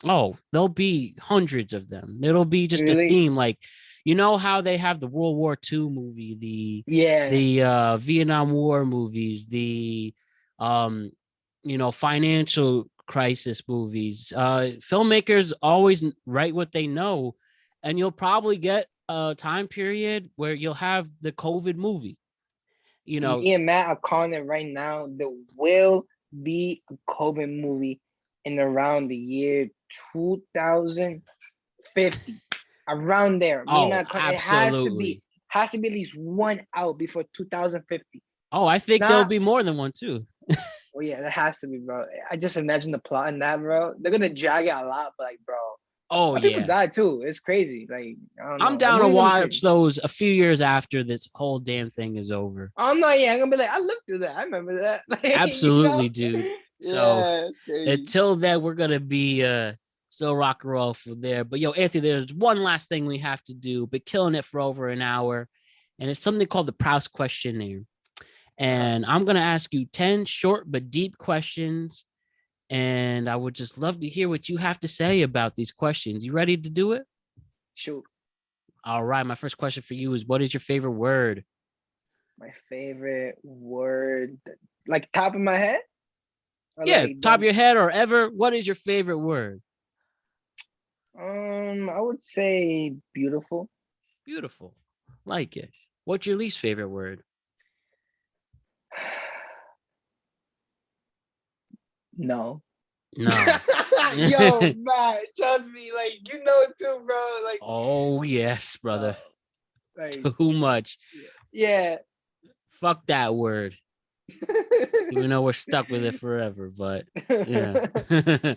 Oh, there'll be hundreds of them. It'll be just a Really? theme. Like, how they have the World War II movie, Yeah. the Vietnam War movies, the financial crisis movies. Filmmakers always write what they know, and you'll probably get a time period where you'll have the COVID movie. Me and Matt are calling it right now. There will be a COVID movie in around the year 2050. Around there. Me and Oh, Matt, it absolutely. has to be at least one out before 2050. Oh, I think there'll Not, be more than one too. well, yeah, that has to be, bro. I just imagine the plot in that, bro. They're gonna drag it a lot, but like, bro, a Oh lot of people yeah. die too. It's crazy. Like, I don't I'm know. That down to movie's gonna be watch crazy. those a few years after this whole damn thing is over. I'm not. Yeah, I'm gonna be like, I lived through that. I remember that. Like, Absolutely, dude. So Yeah, it's crazy. until then, we're gonna be still rock and roll from there. But yo, Anthony, there's one last thing we have to do. Been killing it for over an hour, and it's something called the Proust Questionnaire. And I'm gonna ask you 10 short but deep questions, and I would just love to hear what you have to say about these questions. You ready to do it? Shoot, All right. My first question for you is, what is your favorite word? my favorite word, like top of my head. Or Yeah, like top of them. your head or ever. What is your favorite word? I would say beautiful. Beautiful. Like it. What's your least favorite word? No. No. Yo, man, trust me, like you know too, bro. Like, Oh, yes, brother. like Too much. yeah. Fuck that word. Even though we're stuck with it forever, but yeah.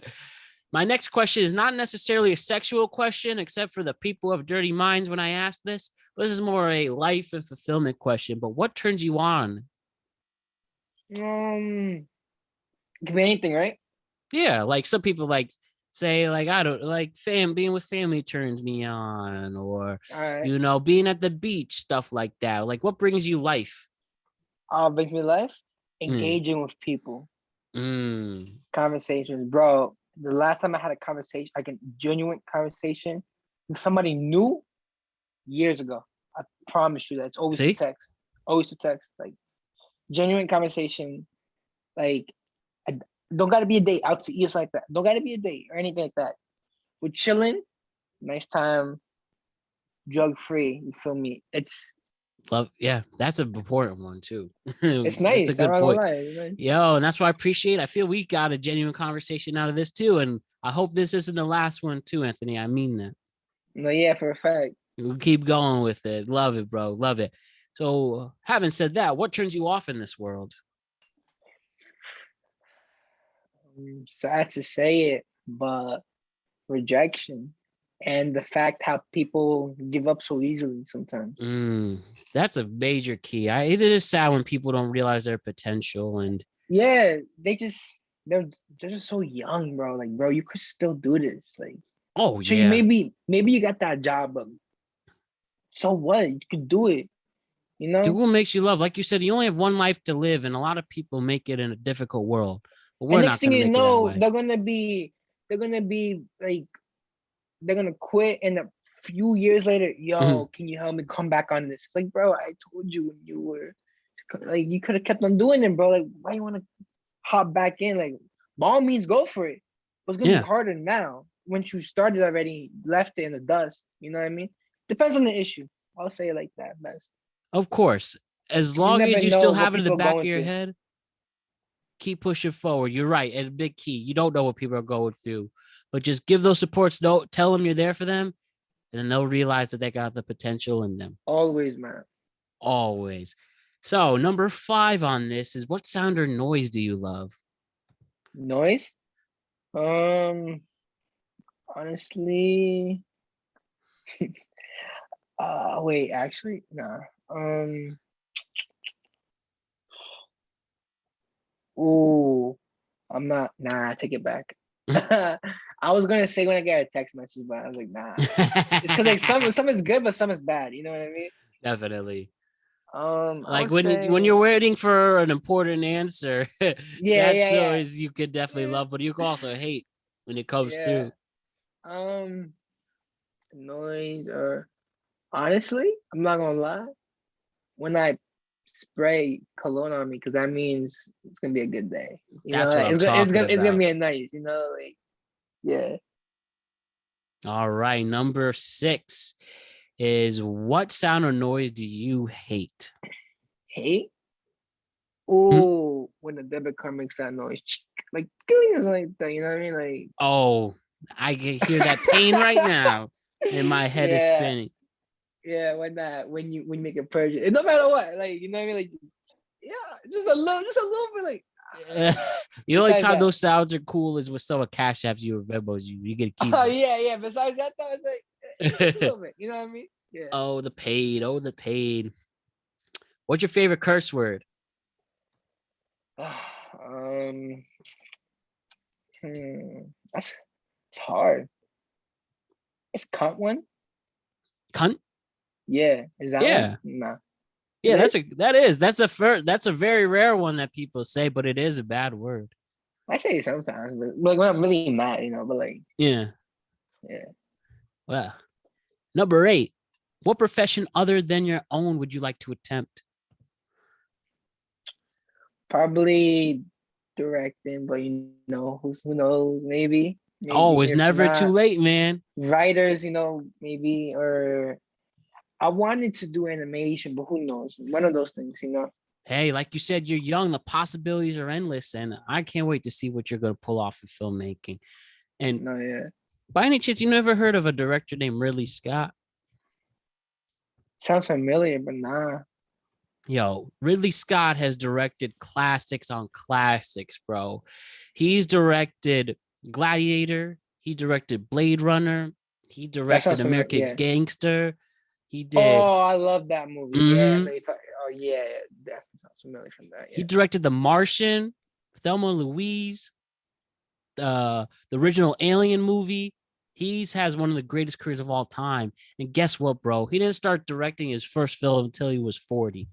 My next question is not necessarily a sexual question, except for the people of dirty minds when I ask this. This is more a life and fulfillment question. But what turns you on? Could be anything, right? Yeah, like some people like say, like, I don't like being with family turns me on, or All right. being at the beach, stuff like that. Like, what brings you life? Brings me life. Mm, Engaging with people, mm. conversations, bro. The last time I had a conversation, like a genuine conversation with somebody new, years ago. I promise you that it's always to See? text. Always to text. Like genuine conversation. Like I don't gotta be a date out to eat like that. Don't gotta be a date or anything like that. We're chilling, nice time, drug free. You feel me? Love, yeah, that's an important one too. It's That's a nice. I'm good not gonna point. lie. It's nice. Yo, and that's what I appreciate. I feel we got a genuine conversation out of this too. And I hope this isn't the last one too, Anthony. I mean that. No, yeah, for a fact. We'll keep going with it. Love it, bro. Love it. So, having said that, what turns you off in this world? Sad to say it, but rejection and the fact how people give up so easily sometimes. That's a major key. It is sad when people don't realize their potential. And Yeah, they're they're just so young, bro. Like, bro, you could still do this. Like, oh sure, you yeah, maybe you got that job, but so what? You could do it, you do know? what makes you love. Like you said, you only have one life to live, and a lot of people make it in a difficult world. But And we're next not thing going to you make it that know, way. they're gonna be like they're gonna quit and a few years later, Mhm. yo, can you help me come back on this? Like, bro, I told you when you were like you could have kept on doing it, bro. Like, why you wanna hop back in? Like, by all means, go for it. But it's gonna be Yeah, harder now. Once you started already, left it in the dust. You know what I mean? Depends on the issue. I'll say it like that best. of course. As You long never as you know still what have it in the people are back of going your through. head, keep pushing forward. You're right. And a big key. You don't know what people are going through, but just give those supports. Don't tell them you're there for them, and then they'll realize that they got the potential in them. Always, man. Always. So number 5 on this is, what sound or noise do you love? Noise. Um, honestly, wait, actually, nah. Ooh, I'm not. Nah, I take it back. I was gonna say when I get a text message, but I was like, nah. It's because like some is good, but some is bad. You know what I mean? Definitely. I Like would when say, you're waiting for an important answer, yeah, that's yeah, yeah, noise you could definitely yeah, love, but you can also hate when it comes yeah. through. Um, noise or honestly, I'm not gonna lie. When I spray cologne on me, because that means it's gonna be a good day. You know, That's what like, I'm talking it's gonna about. be a nice. You know, like yeah. All right, number 6 is, what sound or noise do you hate? Hate. Hmm? Oh, when the debit card makes that noise, like or something like that. You know what I mean? Like Oh, I can hear that pain right now, and my head is yeah, spinning. yeah. When you make a purchase, it no matter what, like you know what I mean? Like yeah, just a little bit. Like The only besides time that, those sounds are cool is when someone cash apps you or Venmos you. You get to keep oh them. yeah, yeah. Besides that, though, it's like just a little bit. You know what I mean? Yeah. Oh, the pain. Oh, the pain. What's your favorite curse word? um, that's it's hard. It's cunt one. Cunt. Yeah, is that one? Yeah. Nah, is Yeah, it? that's a very rare one that people say, but it is a bad word. I say it sometimes, but like when I'm really mad, you know. But like, Yeah. yeah, Well, number 8. What profession other than your own would you like to attempt? probably directing, but who knows? Maybe Oh, it's if never too not late, man. writers, maybe, or I wanted to do animation, but who knows? One of those things. Hey, like you said, you're young. The possibilities are endless, and I can't wait to see what you're going to pull off of filmmaking. And No, yeah. by any chance, you never heard of a director named Ridley Scott? Sounds familiar, but nah. Yo, Ridley Scott has directed classics on classics, bro. He's directed Gladiator. He directed Blade Runner. He That directed sounds familiar. American Yeah. Gangster. He did. Oh, I love that movie. Yeah, Mhm. no, oh yeah, definitely sounds familiar from that. He Yeah. directed The Martian, Thelma and Louise, the original Alien movie. He's has one of the greatest careers of all time. And guess what, bro? He didn't start directing his first film until he was 40.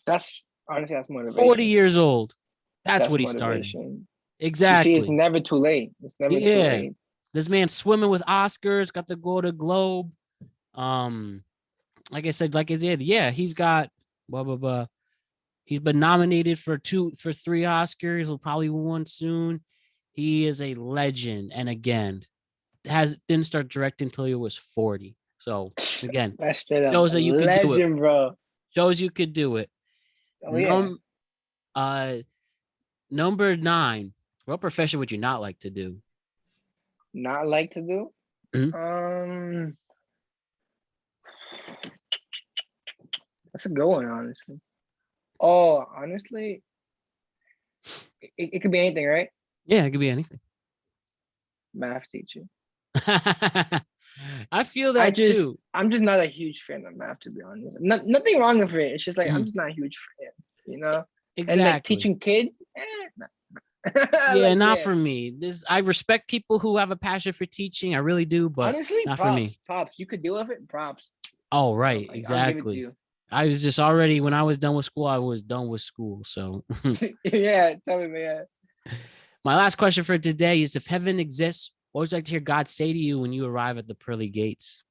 That's honestly, that's 40 motivation. years old. That's That's what he started. motivation. You see, it's Exactly. never too late. It's never too Yeah. late. This man swimming with Oscars, got the Golden Globe. Like I said, yeah, he's got blah blah blah. He's been nominated for 3 Oscars. He'll probably win one soon. He is a legend. And again, didn't start directing until he was 40. So again, That's straight up shows that you could do it. legend, bro. Shows you could do it. Oh yeah. Number 9. What profession would you not like to do? Not like to do. Mhm. That's a good one, honestly. Oh, honestly, it could be anything, right? Yeah, it could be anything. Math teacher. I feel that too. I'm just not a huge fan of math, to be honest. Nothing wrong with it. It's just like I'm Mhm. just not a huge fan. And like Exactly. teaching kids, nah. Yeah, Like, not yeah. for me. I respect people who have a passion for teaching. I really do, but Honestly, not for me. props. You could deal with it. Props. Oh, right. Like, I'll give it to Exactly. you. I was just already, when I was done with school, I was done with school. So Yeah, tell me, man. my last question for today is, if heaven exists, what would you like to hear God say to you when you arrive at the pearly gates?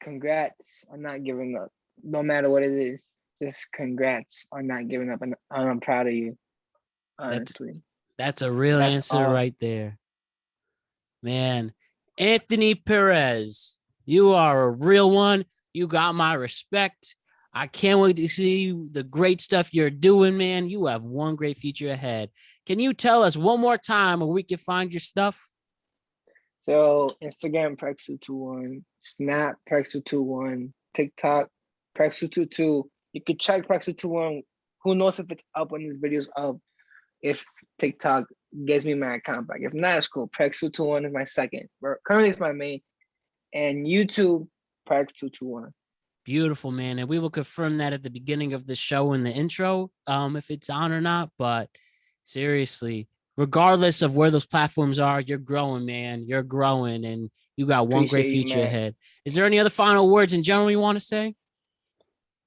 Congrats on not giving up. No matter what it is, just congrats on not giving up. And I'm proud of you, honestly. That's a real That's answer all. right there. Man, Anthony Perez, you are a real one. You got my respect. I can't wait to see the great stuff you're doing, man. You have one great future ahead. Can you tell us one more time where we can find your stuff? So Instagram Prexu21, Snap Prexu21, TikTok Prexu22. You could check Prexu21. Who knows if it's up when this video's up? If TikTok gets me my account back. If not, it's cool. Prexu21 is my second. Currently, it's my main. And YouTube Prex221. Beautiful, man. And we will confirm that at the beginning of the show in the intro, if it's on or not. But seriously, regardless of where those platforms are, you're growing, man. You're growing, and you got one great Appreciate you, future man. ahead. Is there any other final words in general you want to say?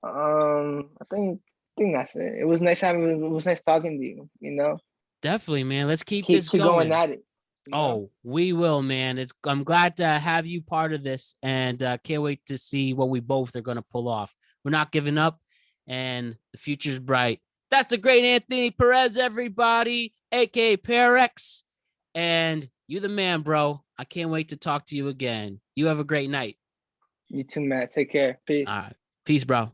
I think that's it. It was nice talking to you, Definitely, man. Let's keep Keep this going going. at it. Oh, we will, man. I'm glad to have you part of this, and can't wait to see what we both are going to pull off. We're not giving up, and the future's bright. That's the great Anthony Perez, everybody, aka Perez. And you the man, bro. I can't wait to talk to you again. You have a great night. You too, Matt. Take care. Peace. All right. Peace, bro.